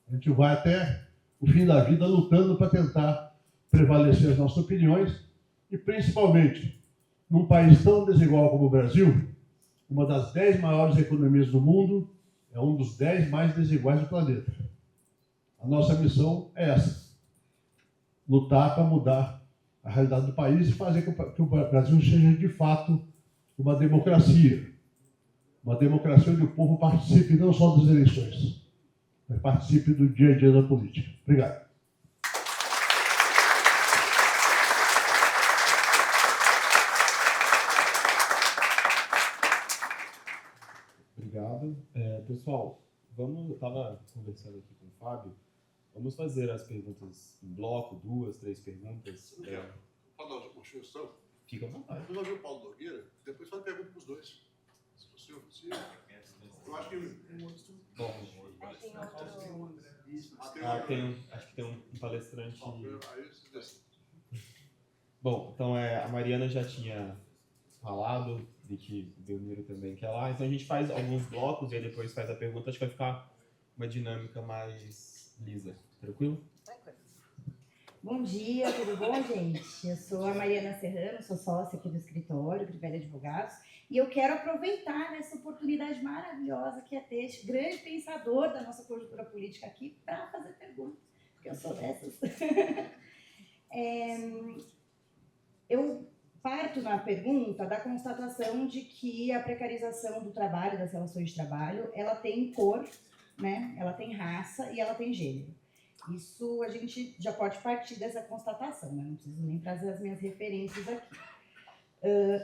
a gente vai até o fim da vida lutando para tentar prevalecer as nossas opiniões e, principalmente, num país tão desigual como o Brasil, uma das 10 maiores economias do mundo, é um dos 10 mais desiguais do planeta. A nossa missão é essa: lutar para mudar a realidade do país e fazer que o Brasil seja, de fato, uma democracia onde o povo participe não só das eleições, mas participe do dia a dia da política. Obrigado. Obrigado. Pessoal, eu estava conversando aqui com o Fábio, vamos fazer as perguntas em bloco, 2, 3 perguntas. Pode dar uma sugestão? Fica à vontade. Vamos ouvir o Paulo Nogueira, depois faz pergunta para os dois. Se possível. Eu acho que... Bom, acho que tem um palestrante... Bom, então a Mariana já tinha falado de que o Belmiro também quer lá, então a gente faz alguns blocos e aí depois faz a pergunta, acho que vai ficar uma dinâmica mais lisa. Tranquilo? Tranquilo. Bom dia, tudo bom, gente? Eu sou a Mariana Serrano, sou sócia aqui do escritório Crivella Advogados e eu quero aproveitar essa oportunidade maravilhosa que é ter este grande pensador da nossa conjuntura política aqui para fazer perguntas, porque eu sou dessas. Eu parto na pergunta da constatação de que a precarização do trabalho, das relações de trabalho, ela tem cor, né? Ela tem raça e ela tem gênero. Isso a gente já pode partir dessa constatação, né? Não preciso nem trazer as minhas referências aqui.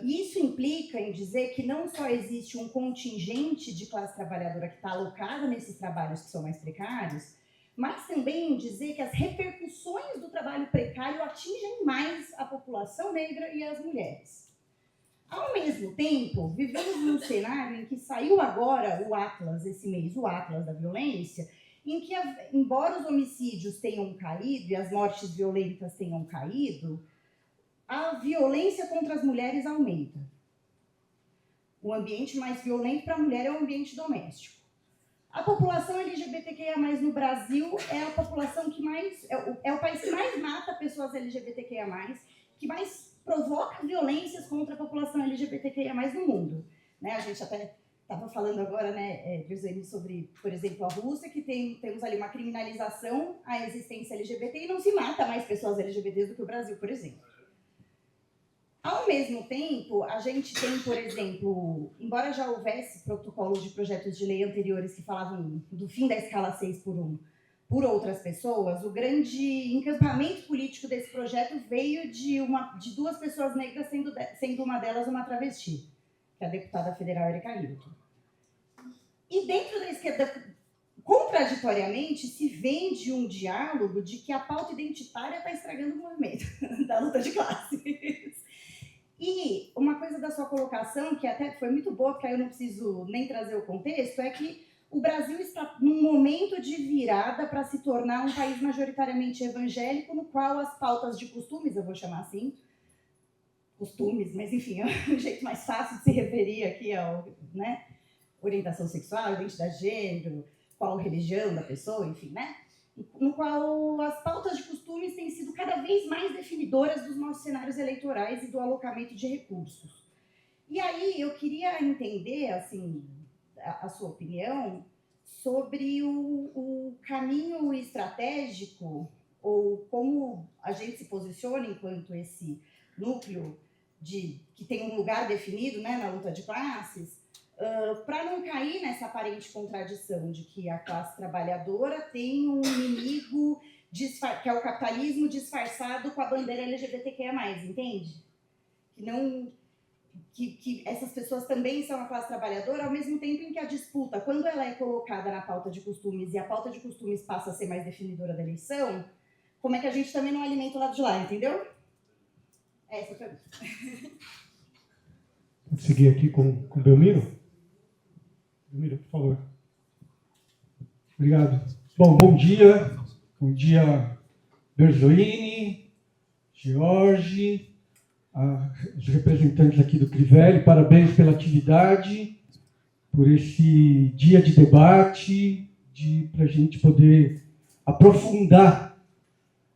Isso implica em dizer que não só existe um contingente de classe trabalhadora que está alocada nesses trabalhos que são mais precários, mas também em dizer que as repercussões do trabalho precário atingem mais a população negra e as mulheres. Ao mesmo tempo, vivemos num cenário em que saiu agora o Atlas, esse mês, o Atlas da Violência, em que, embora os homicídios tenham caído e as mortes violentas tenham caído, a violência contra as mulheres aumenta. O ambiente mais violento para a mulher é o ambiente doméstico. A população LGBTQIA+, no Brasil, é a população que mais... É o país que mais mata pessoas LGBTQIA+, que mais provoca violências contra a população LGBTQIA+, no mundo. Né? A gente até estava falando agora, né, sobre, por exemplo, a Rússia, que temos ali uma criminalização à existência LGBT e não se mata mais pessoas LGBTs do que o Brasil, por exemplo. Ao mesmo tempo, a gente tem, por exemplo, embora já houvesse protocolos de projetos de lei anteriores que falavam do fim da escala 6x1 por outras pessoas, o grande encampamento político desse projeto veio de duas pessoas negras, sendo uma delas uma travesti, que é a deputada federal Erika Hilton. E dentro da esquerda, contraditoriamente, se vende um diálogo de que a pauta identitária está estragando o movimento da luta de classes. E uma coisa da sua colocação, que até foi muito boa, porque aí eu não preciso nem trazer o contexto, é que o Brasil está num momento de virada para se tornar um país majoritariamente evangélico, no qual as pautas de costumes, eu vou chamar assim, costumes, mas enfim, é um jeito mais fácil de se referir aqui ao, né, orientação sexual, identidade de gênero, qual religião da pessoa, enfim, né? No qual as pautas de costumes têm sido cada vez mais definidoras dos nossos cenários eleitorais e do alocamento de recursos. E aí eu queria entender, assim, a sua opinião sobre o caminho estratégico ou como a gente se posiciona enquanto esse núcleo que tem um lugar definido, né, na luta de classes, para não cair nessa aparente contradição de que a classe trabalhadora tem um inimigo que é o capitalismo disfarçado com a bandeira LGBTQIA+, entende? Que essas pessoas também são a classe trabalhadora, ao mesmo tempo em que a disputa, quando ela é colocada na pauta de costumes e a pauta de costumes passa a ser mais definidora da eleição, como é que a gente também não alimenta o lado de lá, entendeu? Essa foi a pergunta. Vou seguir aqui com o Belmiro. Belmiro, por favor. Obrigado. Bom dia. Bom dia, Berzoini, Jorge, os representantes aqui do Crivelle. Parabéns pela atividade, por esse dia de debate, para a gente poder aprofundar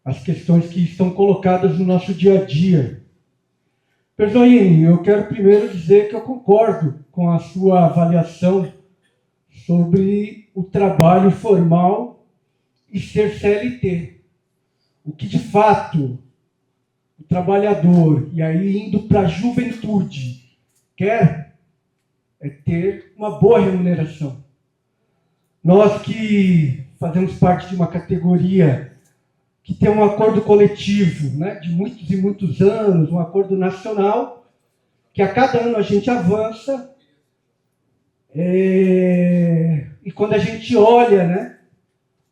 as questões que estão colocadas no nosso dia a dia. Berzoini, eu quero primeiro dizer que eu concordo com a sua avaliação sobre o trabalho formal e ser CLT. O que, de fato, o trabalhador, e aí indo para a juventude, quer é ter uma boa remuneração. Nós que fazemos parte de uma categoria que tem um acordo coletivo, né, de muitos e muitos anos, um acordo nacional, que a cada ano a gente avança, e quando a gente olha, né,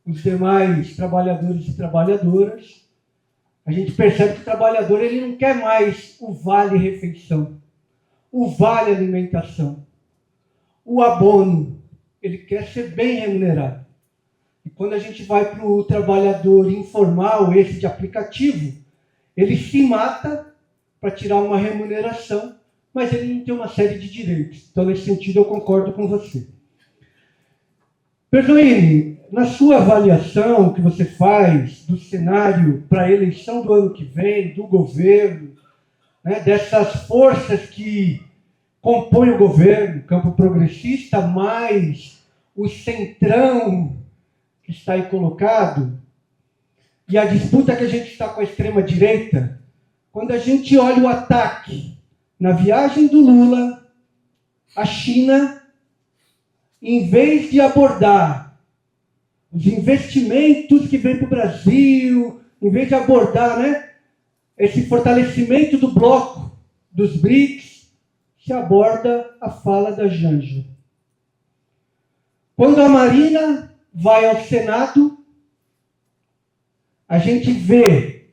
os demais trabalhadores e trabalhadoras, a gente percebe que o trabalhador ele não quer mais o vale-refeição, o vale-alimentação, o abono, ele quer ser bem remunerado. E quando a gente vai para o trabalhador informal, esse de aplicativo, ele se mata para tirar uma remuneração, mas ele não tem uma série de direitos. Então, nesse sentido, eu concordo com você. Berzoini, na sua avaliação que você faz do cenário para a eleição do ano que vem, do governo, né, dessas forças que compõem o governo, campo progressista, mais o centrão que está aí colocado, e a disputa que a gente está com a extrema-direita, quando a gente olha o ataque na viagem do Lula, a China, em vez de abordar os investimentos que vêm para o Brasil, em vez de abordar, né, esse fortalecimento do bloco dos BRICS, se aborda a fala da Janja. Quando a Marina vai ao Senado, a gente vê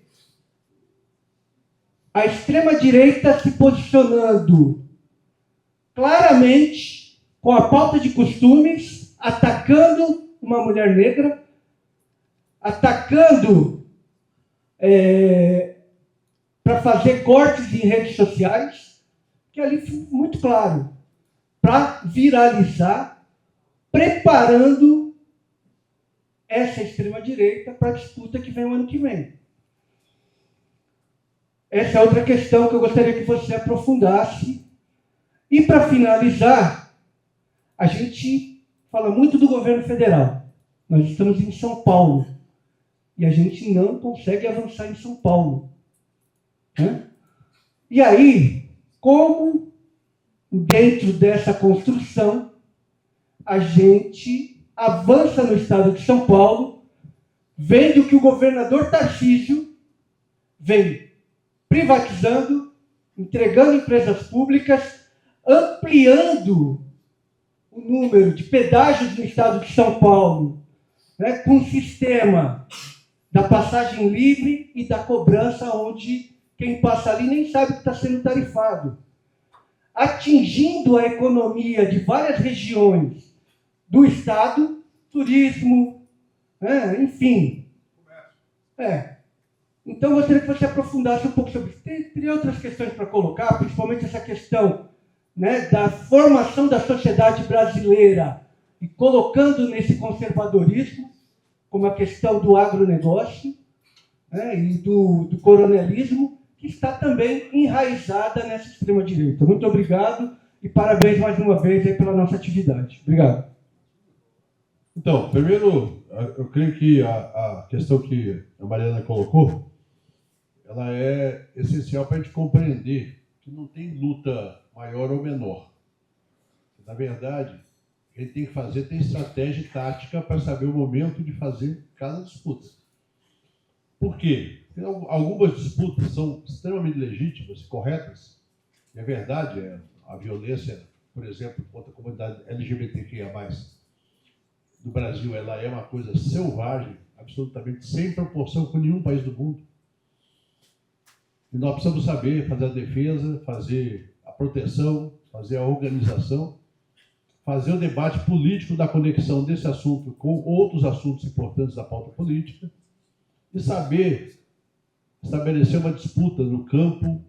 a extrema-direita se posicionando claramente com a pauta de costumes, atacando uma mulher negra, atacando para fazer cortes em redes sociais, que ali foi muito claro, para viralizar, preparando essa extrema-direita para a disputa que vem o ano que vem. Essa é outra questão que eu gostaria que você aprofundasse. E, para finalizar, a gente fala muito do governo federal. Nós estamos em São Paulo e a gente não consegue avançar em São Paulo. Né? E aí, como dentro dessa construção, a gente avança no estado de São Paulo, vendo que o governador Tarcísio vem privatizando, entregando empresas públicas, ampliando o número de pedágios no estado de São Paulo, né, com o sistema da passagem livre e da cobrança, onde quem passa ali nem sabe que está sendo tarifado, atingindo a economia de várias regiões do estado, turismo, enfim. Então, eu gostaria que você aprofundasse um pouco sobre isso. Teria outras questões para colocar, principalmente essa questão, né, da formação da sociedade brasileira e colocando nesse conservadorismo, como a questão do agronegócio, né, e do coronelismo, que está também enraizada nessa extrema-direita. Muito obrigado e parabéns mais uma vez aí pela nossa atividade. Obrigado. Então, primeiro, eu creio que a questão que a Mariana colocou, ela é essencial para a gente compreender que não tem luta maior ou menor. Na verdade, a gente tem que tem estratégia e tática para saber o momento de fazer cada disputa. Por quê? Porque algumas disputas são extremamente legítimas e corretas. E a verdade é a violência, por exemplo, contra a comunidade LGBTQIA+, do Brasil, ela é uma coisa selvagem, absolutamente sem proporção com nenhum país do mundo. E nós precisamos saber fazer a defesa, fazer a proteção, fazer a organização, fazer o debate político da conexão desse assunto com outros assuntos importantes da pauta política e saber estabelecer uma disputa no campo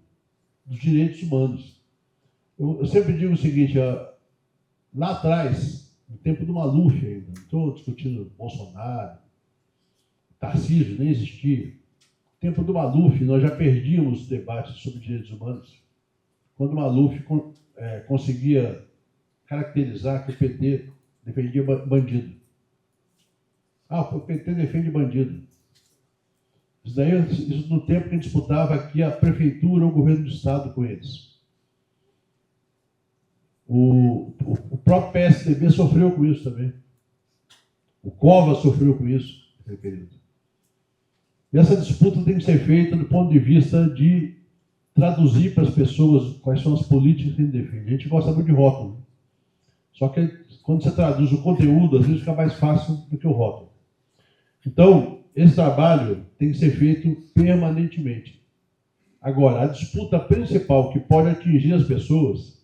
dos direitos humanos. Eu sempre digo o seguinte, lá atrás, no tempo do Maluf ainda, não estou discutindo Bolsonaro, Tarcísio, nem existia. No tempo do Maluf, nós já perdíamos debates sobre direitos humanos. Quando o Maluf conseguia caracterizar que o PT defendia bandido. O PT defende bandido. Isso no tempo que a gente disputava aqui a prefeitura ou o governo do estado com eles. O próprio PSDB sofreu com isso também. O Covas sofreu com isso naquele período. E essa disputa tem que ser feita do ponto de vista de traduzir para as pessoas quais são as políticas que a gente defende. A gente gosta muito de rótulo. Só que quando você traduz o conteúdo, às vezes fica mais fácil do que o rótulo. Então, esse trabalho tem que ser feito permanentemente. Agora, a disputa principal que pode atingir as pessoas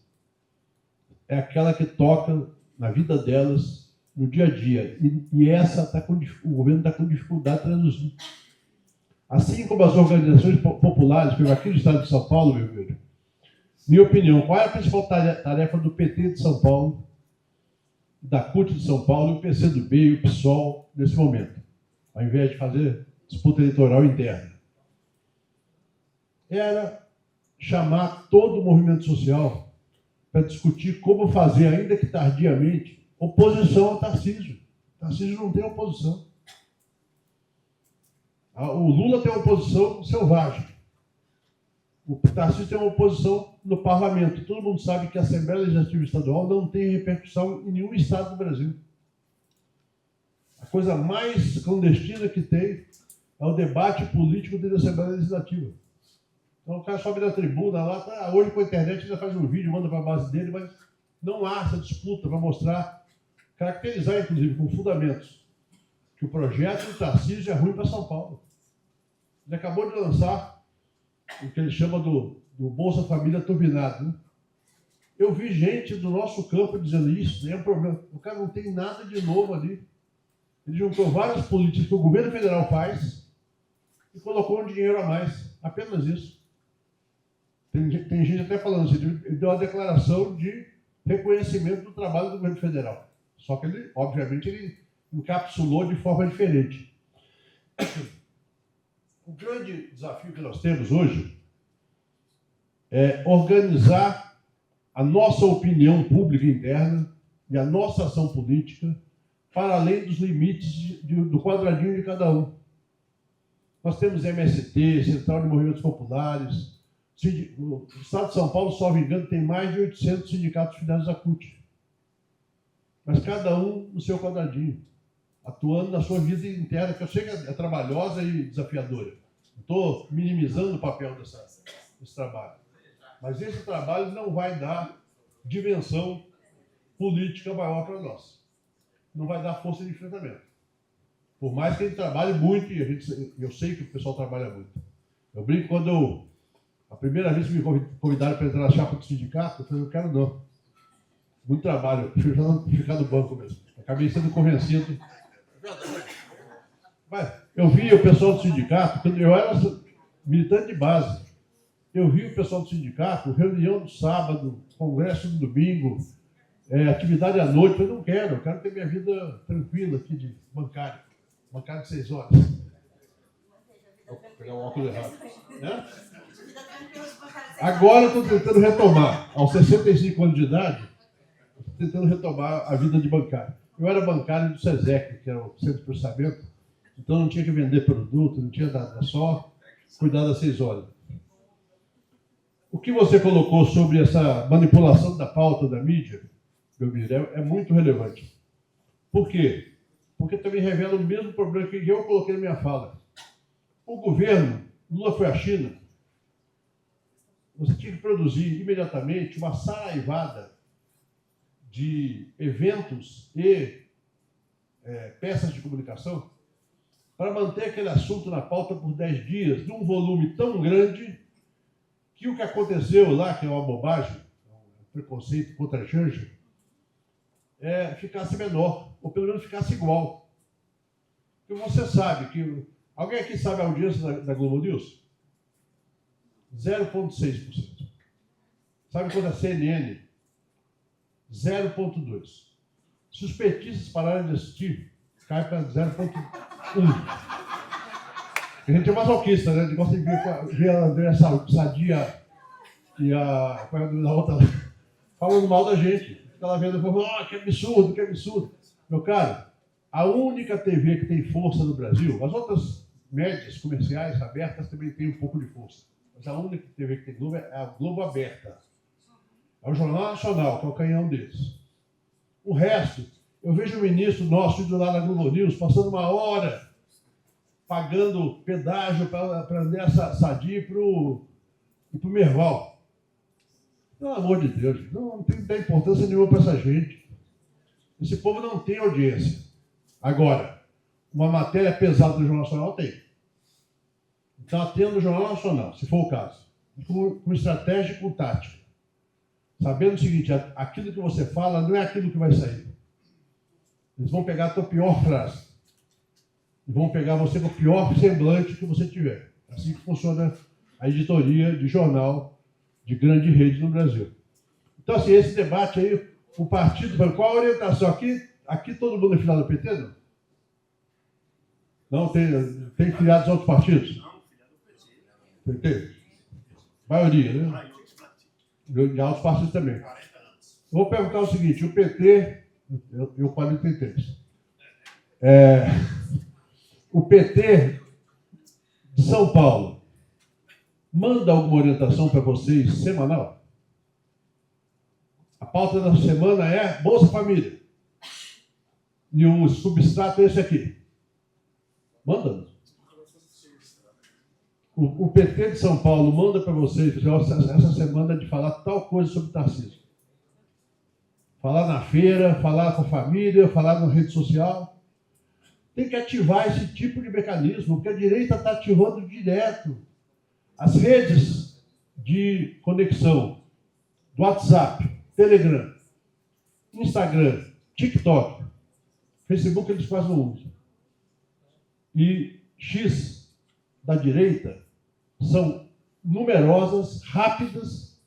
é aquela que toca na vida delas, no dia a dia. E essa o governo está com dificuldade de traduzir. Assim como as organizações populares, como aqui no estado de São Paulo, meu filho, minha opinião, qual é a principal tarefa do PT de São Paulo, da CUT de São Paulo, e o PCdoB e o PSOL nesse momento, ao invés de fazer disputa eleitoral interna? Era chamar todo o movimento social para discutir como fazer, ainda que tardiamente, oposição ao Tarcísio. Tarcísio não tem oposição. O Lula tem uma oposição selvagem. O Tarcísio tem uma oposição no parlamento. Todo mundo sabe que a Assembleia Legislativa Estadual não tem repercussão em nenhum estado do Brasil. coisa mais clandestina que tem é o debate político dentro da Assembleia Legislativa. Então o cara sobe na tribuna lá, tá, hoje com a internet ainda faz um vídeo, manda para a base dele, mas não há essa disputa para mostrar, caracterizar inclusive com fundamentos, que o projeto do Tarcísio é ruim para São Paulo. Ele acabou de lançar o que ele chama do Bolsa Família turbinado. Né? Eu vi gente do nosso campo dizendo isso, é um problema. O cara não tem nada de novo ali. Ele juntou várias políticas que o governo federal faz e colocou um dinheiro a mais. Apenas isso. Tem gente até falando assim, ele deu uma declaração de reconhecimento do trabalho do governo federal. Só que ele, obviamente, ele encapsulou de forma diferente. O grande desafio que nós temos hoje é organizar a nossa opinião pública interna e a nossa ação política para além dos limites do quadradinho de cada um. Nós temos MST, Central de Movimentos Populares. O Estado de São Paulo, se não me engano, tem mais de 800 sindicatos filiados à CUT. Mas cada um no seu quadradinho, atuando na sua vida interna, que eu sei que é trabalhosa e desafiadora. Não estou minimizando o papel desse trabalho. Mas esse trabalho não vai dar dimensão política maior para nós. Não vai dar força de enfrentamento. Por mais que ele trabalhe muito, e eu sei que o pessoal trabalha muito. Eu brinco quando a primeira vez que me convidaram para entrar na chapa do sindicato, eu falei, eu quero não. Muito trabalho, eu prefiro ficar no banco mesmo. Acabei sendo convencido. Mas eu vi o pessoal do sindicato, quando eu era militante de base, eu vi o pessoal do sindicato, reunião do sábado, congresso no domingo, atividade à noite. Eu não quero, eu quero ter minha vida tranquila aqui de bancário de 6 horas. Vou pegar o óculos errado. Agora eu estou tentando retomar, aos 65 anos de idade, estou tentando retomar a vida de bancário. Eu era bancário do SESEC, que era o Centro de Processamento, então não tinha que vender produto, não tinha nada, só cuidar das 6 horas. O que você colocou sobre essa manipulação da pauta da mídia, Belmiro, é muito relevante. Por quê? Porque também revela o mesmo problema que eu coloquei na minha fala. O governo, Lula foi à China, você tinha que produzir imediatamente uma saraivada de eventos e peças de comunicação para manter aquele assunto na pauta por 10 dias, num volume tão grande que o que aconteceu lá, que é uma bobagem, um preconceito contra a Janja, ficasse menor, ou pelo menos ficasse igual. Porque você sabe que... Alguém aqui sabe a audiência da Globo News? 0,6%. Sabe quanto é a CNN? 0,2%. Se os petistas pararem de assistir, cai para 0,1%. A gente é masoquista, né? A gente gosta de ver a Andréa Sadia e a outra falando mal da gente. Fica lá vendo e fala, que absurdo, que absurdo. Meu caro, a única TV que tem força no Brasil, as outras médias comerciais abertas também têm um pouco de força. Mas a única TV que tem Globo é a Globo Aberta. É o Jornal Nacional, que é o canhão deles. O resto, eu vejo o ministro nosso indo lá na Globo News, passando 1 hora, pagando pedágio para André Sadi e para o Merval. Pelo amor de Deus, não tem que dar importância nenhuma para essa gente. Esse povo não tem audiência. Agora, uma matéria pesada do Jornal Nacional tem. Está tendo o Jornal Nacional, se for o caso, com estratégia e com tática. Sabendo o seguinte, aquilo que você fala não é aquilo que vai sair. Eles vão pegar a tua pior frase. E vão pegar você com o pior semblante que você tiver. Assim que funciona a editoria de jornal de grande rede no Brasil. Então, assim, esse debate aí, o partido, qual a orientação? Aqui todo mundo é filiado ao PT, não? Não, tem filiados a outros partidos? Não, filiado ao PT. PT? Maioria, né? De outros partidos também. Vou perguntar o seguinte, o PT, eu 43. O PT de São Paulo manda alguma orientação para vocês semanal? A pauta da semana é Bolsa Família. E o substrato é esse aqui. Manda. O PT de São Paulo manda para vocês essa semana de falar tal coisa sobre Tarcísio. Falar na feira, falar com a família, falar na rede social. Tem que ativar esse tipo de mecanismo, porque a direita está ativando direto. As redes de conexão do WhatsApp, Telegram, Instagram, TikTok, Facebook eles quase não usam. E X da direita são numerosas, rápidas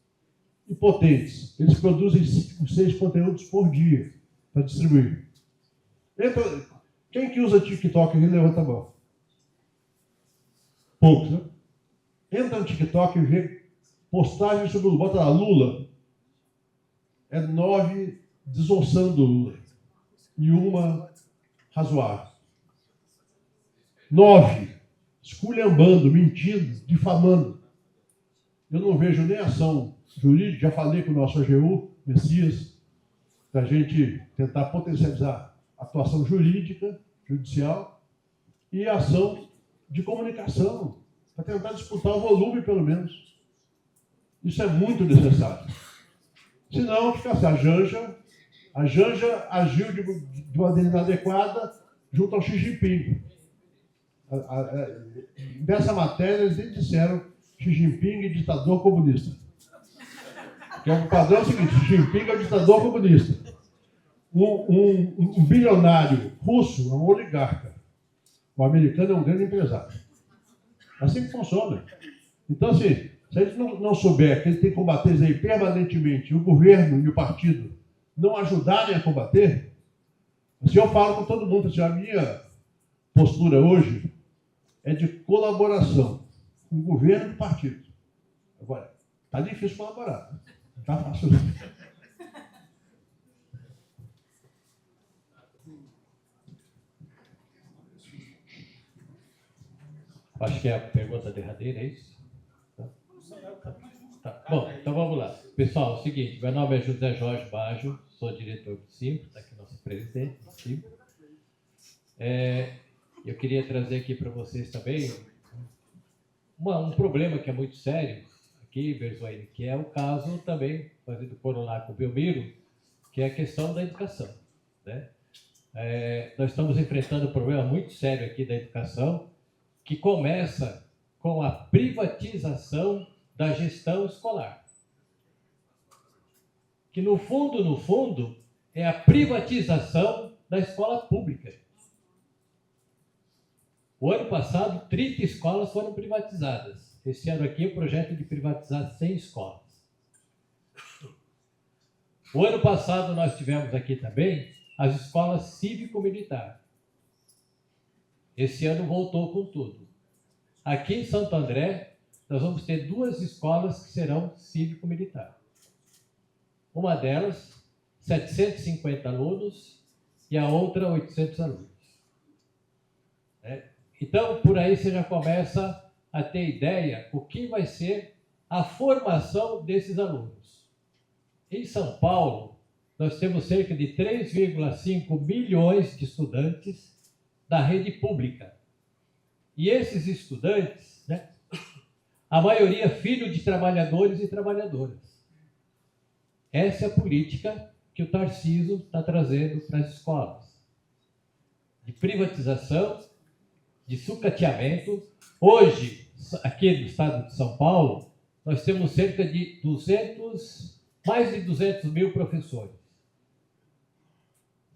e potentes. Eles produzem 5, 6 conteúdos por dia para distribuir. Quem que usa TikTok aqui, levanta a mão. Poucos, né? Entra no TikTok e vê postagens sobre o Lula. Bota lá, Lula. É 9 desossando o Lula. E uma razoável. 9 esculhambando, mentindo, difamando. Eu não vejo nem ação jurídica. Já falei com o nosso AGU, Messias, para a gente tentar potencializar a atuação jurídica, judicial, e a ação de comunicação, para tentar disputar o volume, pelo menos. Isso é muito necessário. Senão, fica assim, a Janja agiu de uma maneira inadequada junto ao Xi Jinping. Nessa matéria, eles nem disseram Xi Jinping ditador comunista. Porque o padrão é o seguinte, Xi Jinping é o ditador comunista. Um bilionário russo é um oligarca. O americano é um grande empresário. Assim que funciona. Então, assim, se a gente não souber que ele tem que combater isso aí permanentemente, e o governo e o partido não ajudarem a combater, assim eu falo com todo mundo, assim, a minha postura hoje é de colaboração com o governo e o partido. Agora, está difícil colaborar. Não está fácil. Acho que é a pergunta derradeira, é isso? Tá. Bom, então vamos lá. Pessoal, é o seguinte, meu nome é José Jorge Baggio, sou diretor do Simpro, está aqui nosso presidente do Simpro. Eu queria trazer aqui para vocês também um problema que é muito sério aqui, Berzoini, que é o caso também, fazendo corolar com o Belmiro, que é a questão da educação, né? Nós estamos enfrentando um problema muito sério aqui da educação, que começa com a privatização da gestão escolar. Que, no fundo, é a privatização da escola pública. O ano passado, 30 escolas foram privatizadas. Esse ano aqui, o projeto de privatizar 100 escolas. O ano passado, nós tivemos aqui também as escolas cívico-militar. Esse ano voltou com tudo. Aqui em Santo André, nós vamos ter 2 escolas que serão cívico-militar. Uma delas, 750 alunos, e a outra, 800 alunos. Então, por aí você já começa a ter ideia o que vai ser a formação desses alunos. Em São Paulo, nós temos cerca de 3,5 milhões de estudantes da rede pública. E esses estudantes, né, a maioria filho de trabalhadores e trabalhadoras. Essa é a política que o Tarcísio está trazendo para as escolas. De privatização, de sucateamento. Hoje, aqui no estado de São Paulo, nós temos cerca de mais de 200 mil professores.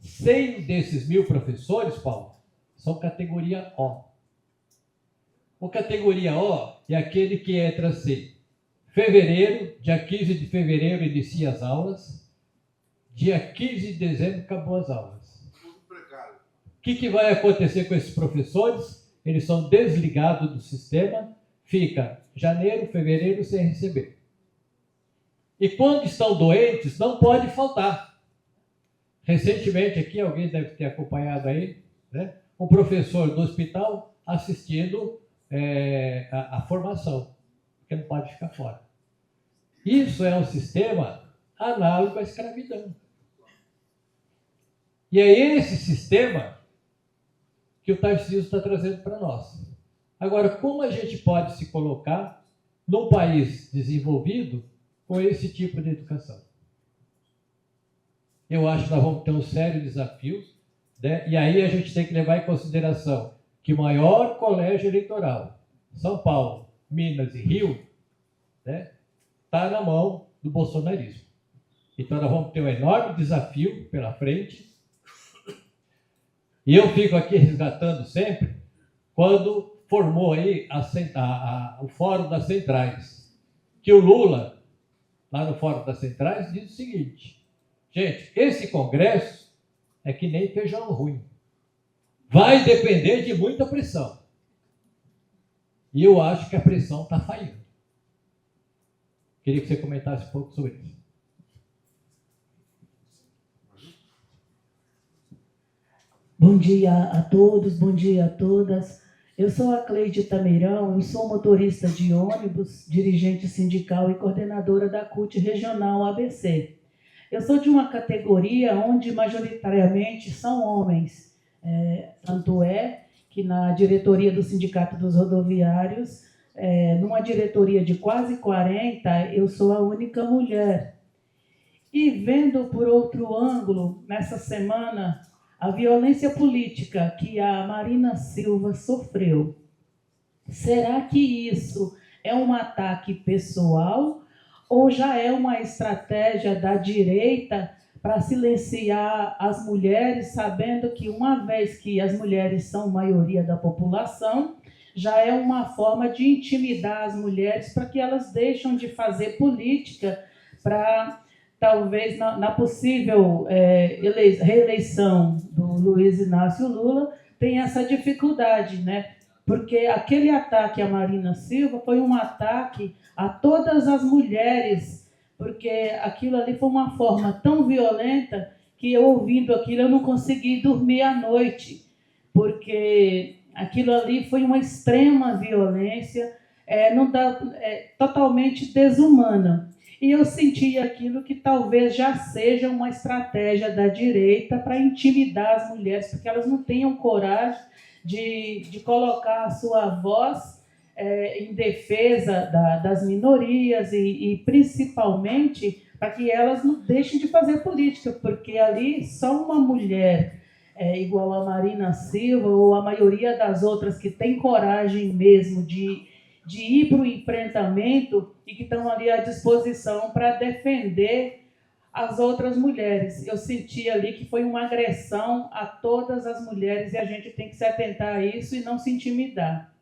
100 desses 1.000 professores, Paulo, são categoria O. O categoria O é aquele que entra assim, fevereiro, dia 15 de fevereiro inicia as aulas, dia 15 de dezembro acabou as aulas. O que vai acontecer com esses professores? Eles são desligados do sistema, fica janeiro, fevereiro sem receber. E quando estão doentes, não pode faltar. Recentemente aqui, alguém deve ter acompanhado aí, né, um professor do hospital assistindo a formação, porque não pode ficar fora. Isso é um sistema análogo à escravidão. E é esse sistema que o Tarcísio está trazendo para nós. Agora, como a gente pode se colocar num país desenvolvido com esse tipo de educação? Eu acho que nós vamos ter um sério desafio, né? E aí a gente tem que levar em consideração que o maior colégio eleitoral, São Paulo, Minas e Rio, né, está na mão do bolsonarismo. Então nós vamos ter um enorme desafio pela frente. E eu fico aqui resgatando sempre quando formou aí o Fórum das Centrais, que o Lula, lá no Fórum das Centrais, diz o seguinte: gente, esse congresso é que nem feijão ruim. Vai depender de muita pressão. E eu acho que a pressão está falhando. Queria que você comentasse um pouco sobre isso. Bom dia a todos, bom dia a todas. Eu sou a Cleide Tameirão e sou motorista de ônibus, dirigente sindical e coordenadora da CUT Regional ABC. Eu sou de uma categoria onde majoritariamente são homens. Tanto é que na diretoria do Sindicato dos Rodoviários, numa diretoria de quase 40, eu sou a única mulher. E vendo por outro ângulo, nessa semana, a violência política que a Marina Silva sofreu, será que isso é um ataque pessoal ou já é uma estratégia da direita para silenciar as mulheres, sabendo que uma vez que as mulheres são maioria da população, já é uma forma de intimidar as mulheres para que elas deixem de fazer política para... Talvez na possível reeleição do Luiz Inácio Lula tenha essa dificuldade, né? Porque aquele ataque à Marina Silva foi um ataque a todas as mulheres, porque aquilo ali foi uma forma tão violenta que eu, ouvindo aquilo, eu não consegui dormir à noite, porque aquilo ali foi uma extrema violência, totalmente desumana. E eu senti aquilo que talvez já seja uma estratégia da direita para intimidar as mulheres, porque elas não tenham coragem de colocar a sua voz em defesa das minorias e principalmente para que elas não deixem de fazer política, porque ali só uma mulher igual a Marina Silva ou a maioria das outras que tem coragem mesmo de ir para o enfrentamento e que estão ali à disposição para defender as outras mulheres. Eu senti ali que foi uma agressão a todas as mulheres e a gente tem que se atentar a isso e não se intimidar.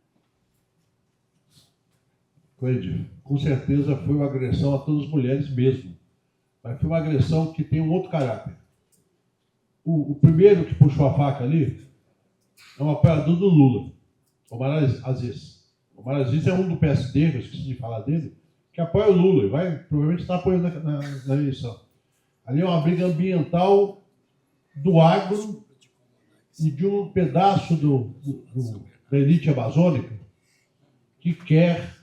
Cleide, com certeza foi uma agressão a todas as mulheres mesmo, mas foi uma agressão que tem um outro caráter. O primeiro que puxou a faca ali é um apoiador do Lula, Omar Aziz. O Omar Aziz é um do PSD, eu esqueci de falar dele, que apoia o Lula e vai provavelmente estar apoiando na eleição. Ali é uma briga ambiental do agro e de um pedaço da elite amazônica que quer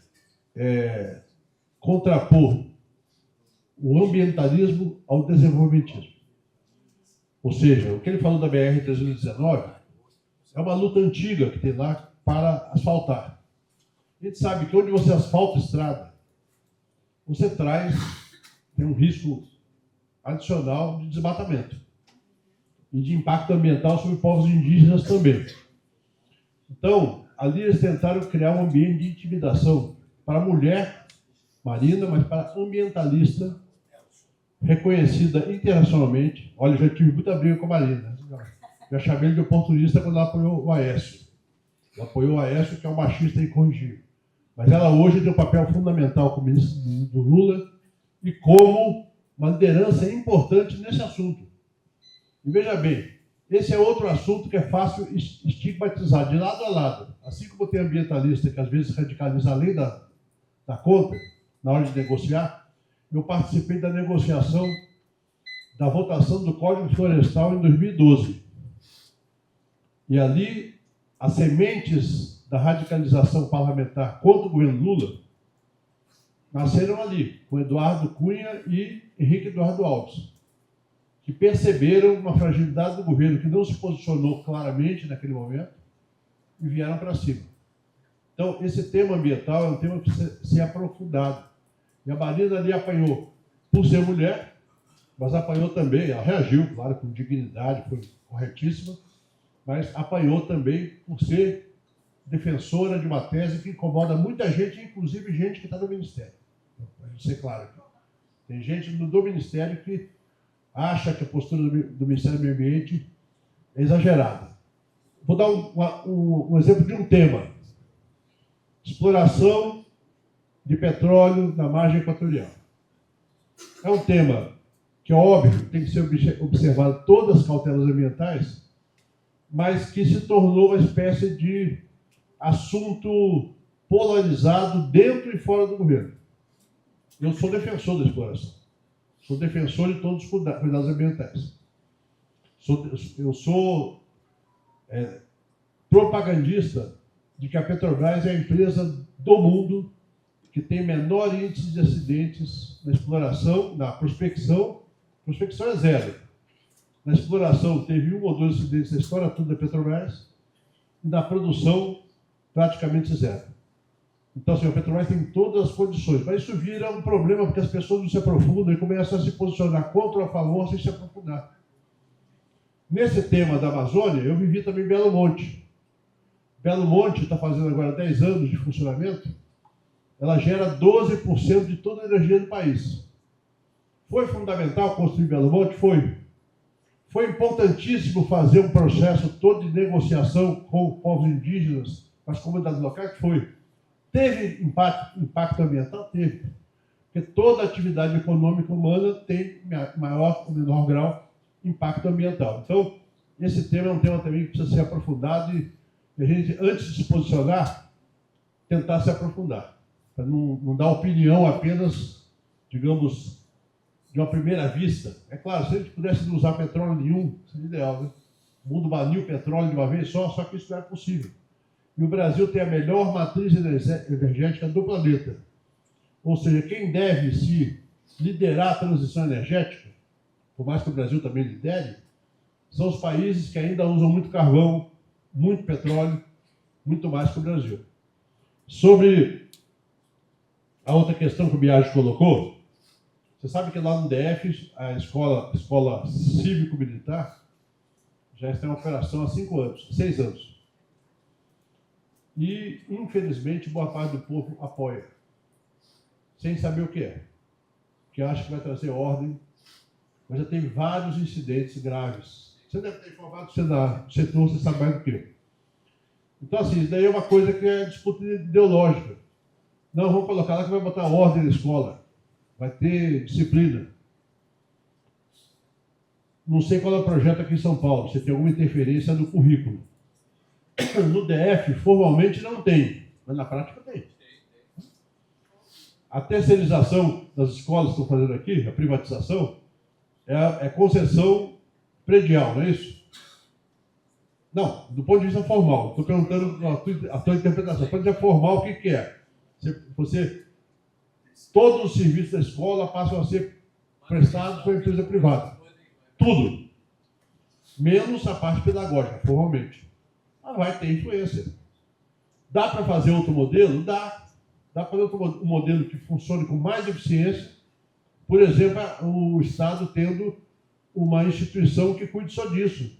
contrapor o ambientalismo ao desenvolvimentismo. Ou seja, o que ele falou da BR-319 é uma luta antiga que tem lá para asfaltar. A gente sabe que onde você asfalta estrada, você tem um risco adicional de desmatamento e de impacto ambiental sobre povos indígenas também. Então, ali eles tentaram criar um ambiente de intimidação para a mulher marina, mas para a ambientalista reconhecida internacionalmente. Olha, eu já tive muita briga com a Marina. Já chamei ele de oportunista quando ela apoiou o Aécio. Ela apoiou o Aécio, que é um machista incorrigível. Mas ela hoje tem um papel fundamental como ministro do Lula e como uma liderança importante nesse assunto. E veja bem, esse é outro assunto que é fácil estigmatizar de lado a lado. Assim como tem ambientalista que às vezes radicaliza além da conta, na hora de negociar, eu participei da negociação da votação do Código Florestal em 2012. E ali, as sementes da radicalização parlamentar contra o governo Lula nasceram ali, com Eduardo Cunha e Henrique Eduardo Alves. que perceberam uma fragilidade do governo que não se posicionou claramente naquele momento e vieram para cima. Então, esse tema ambiental é um tema que precisa ser aprofundado. E a Marina ali apanhou por ser mulher, mas apanhou também, ela reagiu, claro, com dignidade, foi corretíssima, mas apanhou também por ser defensora de uma tese que incomoda muita gente, inclusive gente que está no Ministério. Para ser claro aqui. Tem gente do Ministério que acha que a postura do Ministério do Meio Ambiente é exagerada. Vou dar um exemplo de um tema. Exploração de petróleo na margem equatorial. É um tema que, é óbvio, tem que ser observado todas as cautelas ambientais, mas que se tornou uma espécie de assunto polarizado dentro e fora do governo. Eu sou defensor da exploração. Sou defensor de todos os cuidados ambientais. Eu sou propagandista de que a Petrobras é a empresa do mundo que tem menor índice de acidentes na exploração, na prospecção. Prospecção é zero. Na exploração teve 1 ou 2 acidentes na história toda da Petrobras, e na produção praticamente zero. Então, assim, a Petrobras tem todas as condições, mas isso vira um problema porque as pessoas não se aprofundam e começam a se posicionar contra ou a favor sem se aprofundar. Nesse tema da Amazônia, eu vivi também em Belo Monte. Belo Monte está fazendo agora 10 anos de funcionamento, ela gera 12% de toda a energia do país. Foi fundamental construir Belo Monte? Foi. Foi importantíssimo fazer um processo todo de negociação com povos indígenas, com as comunidades locais? Foi. Teve impacto ambiental? Teve. Porque toda atividade econômica humana tem maior ou menor grau de impacto ambiental. Então, esse tema é um tema também que precisa ser aprofundado e a gente, antes de se posicionar, tentar se aprofundar. Para não dar opinião apenas, digamos, de uma primeira vista. É claro, se a gente pudesse não usar petróleo nenhum, seria ideal, né? O mundo baniu o petróleo de uma vez só que isso não é possível. E o Brasil tem a melhor matriz energética do planeta. Ou seja, quem deve se liderar a transição energética, por mais que o Brasil também lidere, são os países que ainda usam muito carvão, muito petróleo, muito mais que o Brasil. Sobre a outra questão que o Biagi colocou, você sabe que lá no DF, a escola cívico-militar já está em operação há 6 anos. E, infelizmente, boa parte do povo apoia, sem saber o que é. Que acha que vai trazer ordem, mas já tem vários incidentes graves. Você deve ter informado você no setor, você sabe mais do que eu. Então, assim, isso daí é uma coisa que é disputa ideológica. Não, vamos colocar lá que vai botar ordem na escola. Vai ter disciplina. Não sei qual é o projeto aqui em São Paulo, se tem alguma interferência no currículo. No DF, formalmente não tem, mas na prática tem. A terceirização das escolas que estão fazendo aqui, a privatização, é concessão predial, não é isso? Não, do ponto de vista formal. Estou perguntando a tua interpretação. Do ponto de vista formal, o que é? Todos os serviços da escola passam a ser prestados por empresa privada. Tudo. Menos a parte pedagógica, formalmente. Mas vai ter influência. Dá para fazer outro modelo? Dá. Dá para fazer outro modelo que funcione com mais eficiência. Por exemplo, o Estado tendo uma instituição que cuide só disso.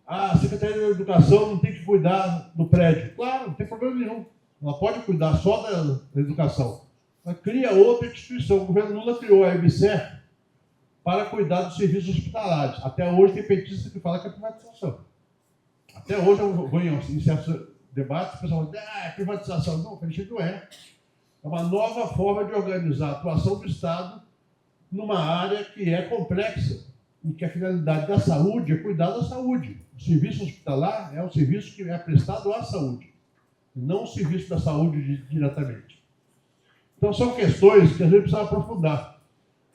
A Secretaria da Educação não tem que cuidar do prédio. Claro, não tem problema nenhum. Ela pode cuidar só da educação. Mas cria outra instituição. O governo Lula criou a EBSER para cuidar dos serviços hospitalares. Até hoje tem petista que fala que é privatização. Até hoje eu vou em certos debates, o pessoal fala, é privatização. Não, felizmente não é. É uma nova forma de organizar a atuação do Estado numa área que é complexa e que a finalidade da saúde é cuidar da saúde. O serviço hospitalar é um serviço que é prestado à saúde, não o serviço da saúde diretamente. Então são questões que a gente precisa aprofundar.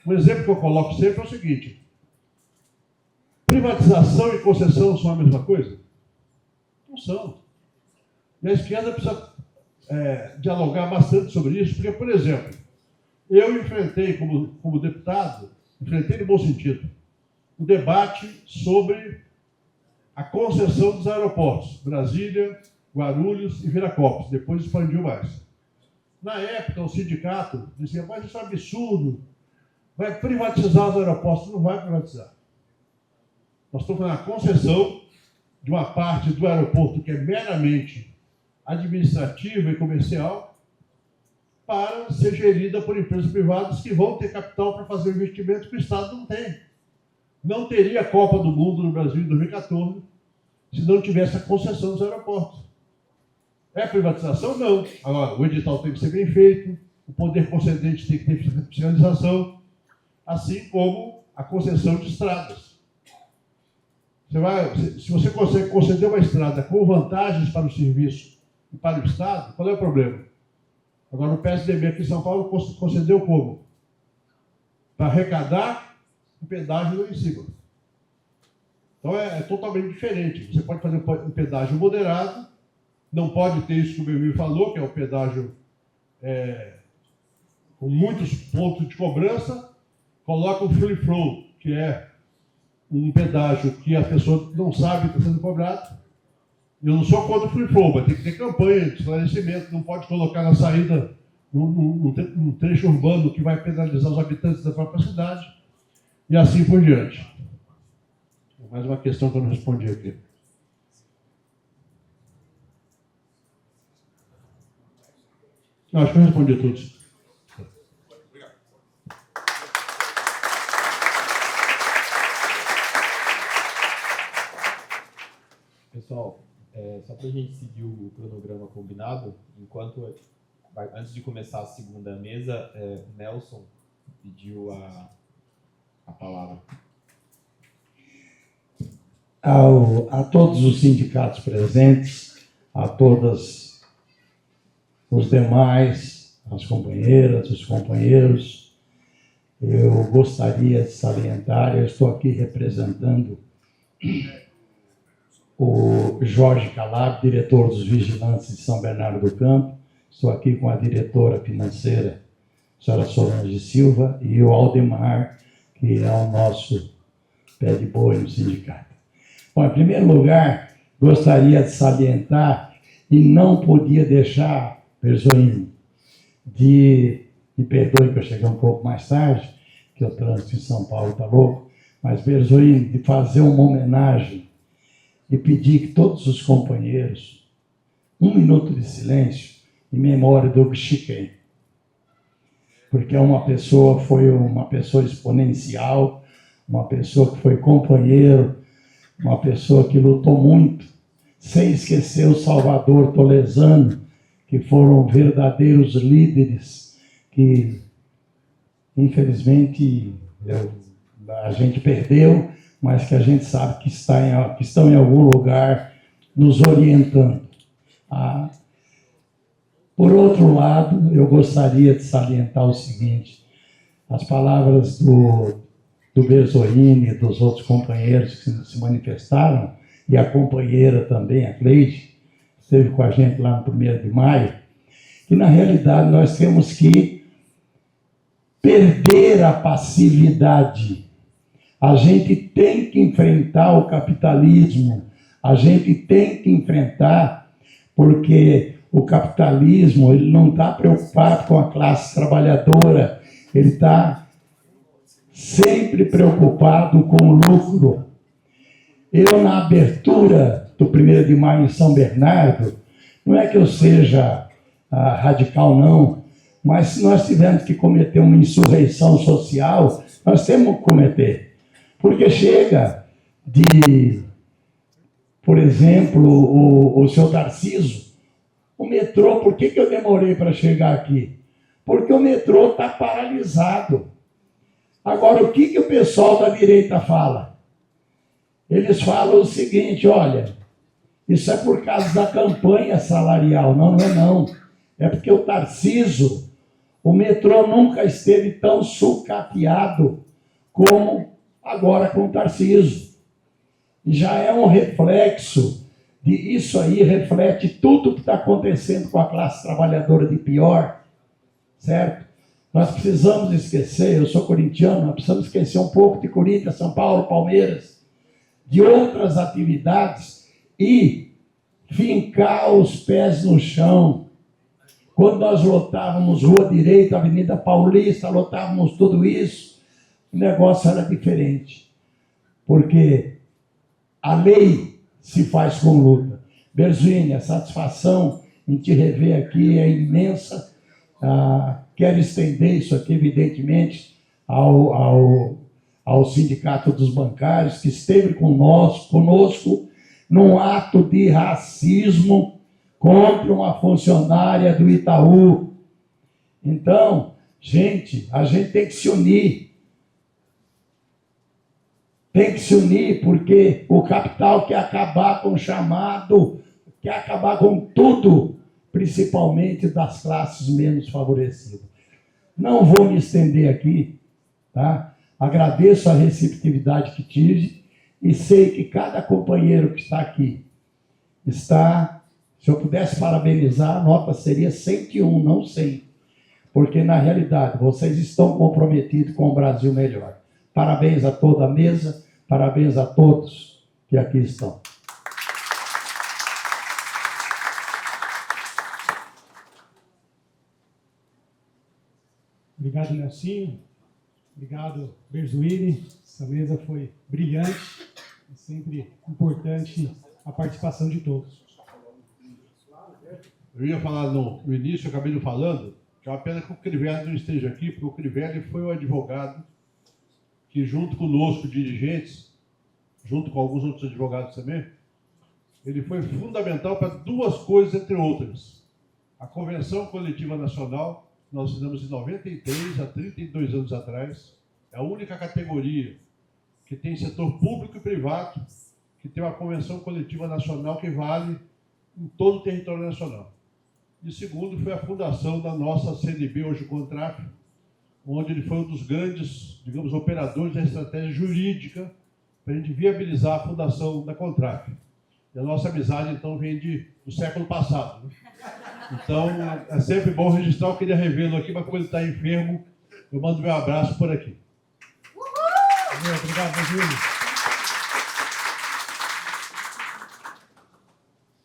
Um exemplo que eu coloco sempre é o seguinte: privatização e concessão são a mesma coisa? Não são. E a esquerda precisa dialogar bastante sobre isso, porque, por exemplo, eu enfrentei como deputado, enfrentei no bom sentido, o debate sobre a concessão dos aeroportos, Brasília, Guarulhos e Viracopos. Depois expandiu mais. Na época, o sindicato dizia, mas isso é um absurdo, vai privatizar os aeroportos. Não vai privatizar. Nós estamos fazendo a concessão de uma parte do aeroporto que é meramente administrativa e comercial para ser gerida por empresas privadas que vão ter capital para fazer investimento que o Estado não tem. Não teria a Copa do Mundo no Brasil em 2014 se não tivesse a concessão dos aeroportos. É privatização? Não. Agora, o edital tem que ser bem feito, o poder concedente tem que ter fiscalização, assim como a concessão de estradas. Se você consegue conceder uma estrada com vantagens para o serviço e para o Estado, qual é o problema? Agora, o PSDB aqui em São Paulo concedeu como? Para arrecadar o pedágio lá em cima. Então, é totalmente diferente. Você pode fazer um pedágio moderado, não pode ter isso que o Belmiro falou, que é o pedágio com muitos pontos de cobrança, coloca o free flow, que é um pedágio que a pessoa não sabe que está sendo cobrado. Eu não sou contra o free flow, mas tem que ter campanha de esclarecimento, não pode colocar na saída num trecho urbano que vai penalizar os habitantes da própria cidade, e assim por diante. Mais uma questão que eu não respondi aqui. Não, acho que eu respondi todos. Pessoal, só para a gente seguir o cronograma combinado, antes de começar a segunda mesa, o Nelson pediu a palavra. A todos os sindicatos presentes, a todas os demais, as companheiras, os companheiros, eu gostaria de salientar, eu estou aqui representando o Jorge Calab, diretor dos Vigilantes de São Bernardo do Campo. Estou aqui com a diretora financeira, a senhora Solange Silva, e o Aldemar, que é o nosso pé de boi no sindicato. Bom, em primeiro lugar, gostaria de salientar, e não podia deixar, Berzoini, me perdoe que eu cheguei um pouco mais tarde, que o trânsito em São Paulo está louco, mas, Berzoini, de fazer uma homenagem e pedir que todos os companheiros, 1 minuto de silêncio em memória do Chiquem, porque foi uma pessoa exponencial, uma pessoa que foi companheiro, uma pessoa que lutou muito, sem esquecer o Salvador Tolesano, que foram verdadeiros líderes que, infelizmente, a gente perdeu, mas que a gente sabe que estão em algum lugar nos orientando. Por outro lado, eu gostaria de salientar o seguinte: as palavras do Berzoini e dos outros companheiros que se manifestaram, e a companheira também, a Cleide, esteve com a gente lá no 1º de maio, que na realidade nós temos que perder a passividade. A gente tem que enfrentar o capitalismo, a gente tem que enfrentar, porque o capitalismo ele não está preocupado com a classe trabalhadora, ele está sempre preocupado com o lucro. Eu, na abertura do 1º de maio em São Bernardo, não é que eu seja radical, não, mas se nós tivermos que cometer uma insurreição social, nós temos que cometer. Porque chega de, por exemplo, o seu Tarcísio, o metrô, por que eu demorei para chegar aqui? Porque o metrô está paralisado. Agora, o que o pessoal da direita fala? Eles falam o seguinte: olha, isso é por causa da campanha salarial. Não, não é não. É porque o Tarcísio, o metrô nunca esteve tão sucateado como agora com o Tarcísio. Já é um reflexo de isso aí, reflete tudo o que está acontecendo com a classe trabalhadora de pior, certo? Nós precisamos esquecer, eu sou corintiano, nós precisamos esquecer um pouco de Corinthians, São Paulo, Palmeiras, de outras atividades e fincar os pés no chão. Quando nós lotávamos Rua Direita, Avenida Paulista, lotávamos tudo isso, o negócio era diferente. Porque a lei se faz com luta. Berzuini, a satisfação em te rever aqui é imensa. Quero estender isso aqui, evidentemente, ao Sindicato dos Bancários, que esteve conosco num ato de racismo contra uma funcionária do Itaú. Então, a gente tem que se unir. Tem que se unir porque o capital quer acabar com o chamado, quer acabar com tudo, principalmente das classes menos favorecidas. Não vou me estender aqui, tá? Agradeço a receptividade que tive e sei que cada companheiro que está aqui se eu pudesse parabenizar, a nota seria 101, não 100. Porque, na realidade, vocês estão comprometidos com o Brasil melhor. Parabéns a toda a mesa, parabéns a todos que aqui estão. Obrigado, Nelsinho. Obrigado, Berzuini. Essa mesa foi brilhante. É sempre importante a participação de todos. Eu ia falar no início, eu acabei não falando, que é uma pena que o Crivella não esteja aqui, porque o Crivella foi o advogado que, junto conosco, dirigentes, junto com alguns outros advogados também, ele foi fundamental para duas coisas, entre outras. A Convenção Coletiva Nacional, nós fizemos em 93, há 32 anos atrás, é a única categoria que tem setor público e privado, que tem uma Convenção Coletiva Nacional que vale em todo o território nacional. E segundo, foi a fundação da nossa CNB, hoje Contraf, onde ele foi um dos grandes, digamos, operadores da estratégia jurídica para a gente viabilizar a fundação da Contraf. E a nossa amizade, então, vem do século passado, né? Então, é sempre bom registrar. Eu queria revê-lo aqui, mas como ele está enfermo, eu mando meu abraço por aqui. Obrigado, Júlio.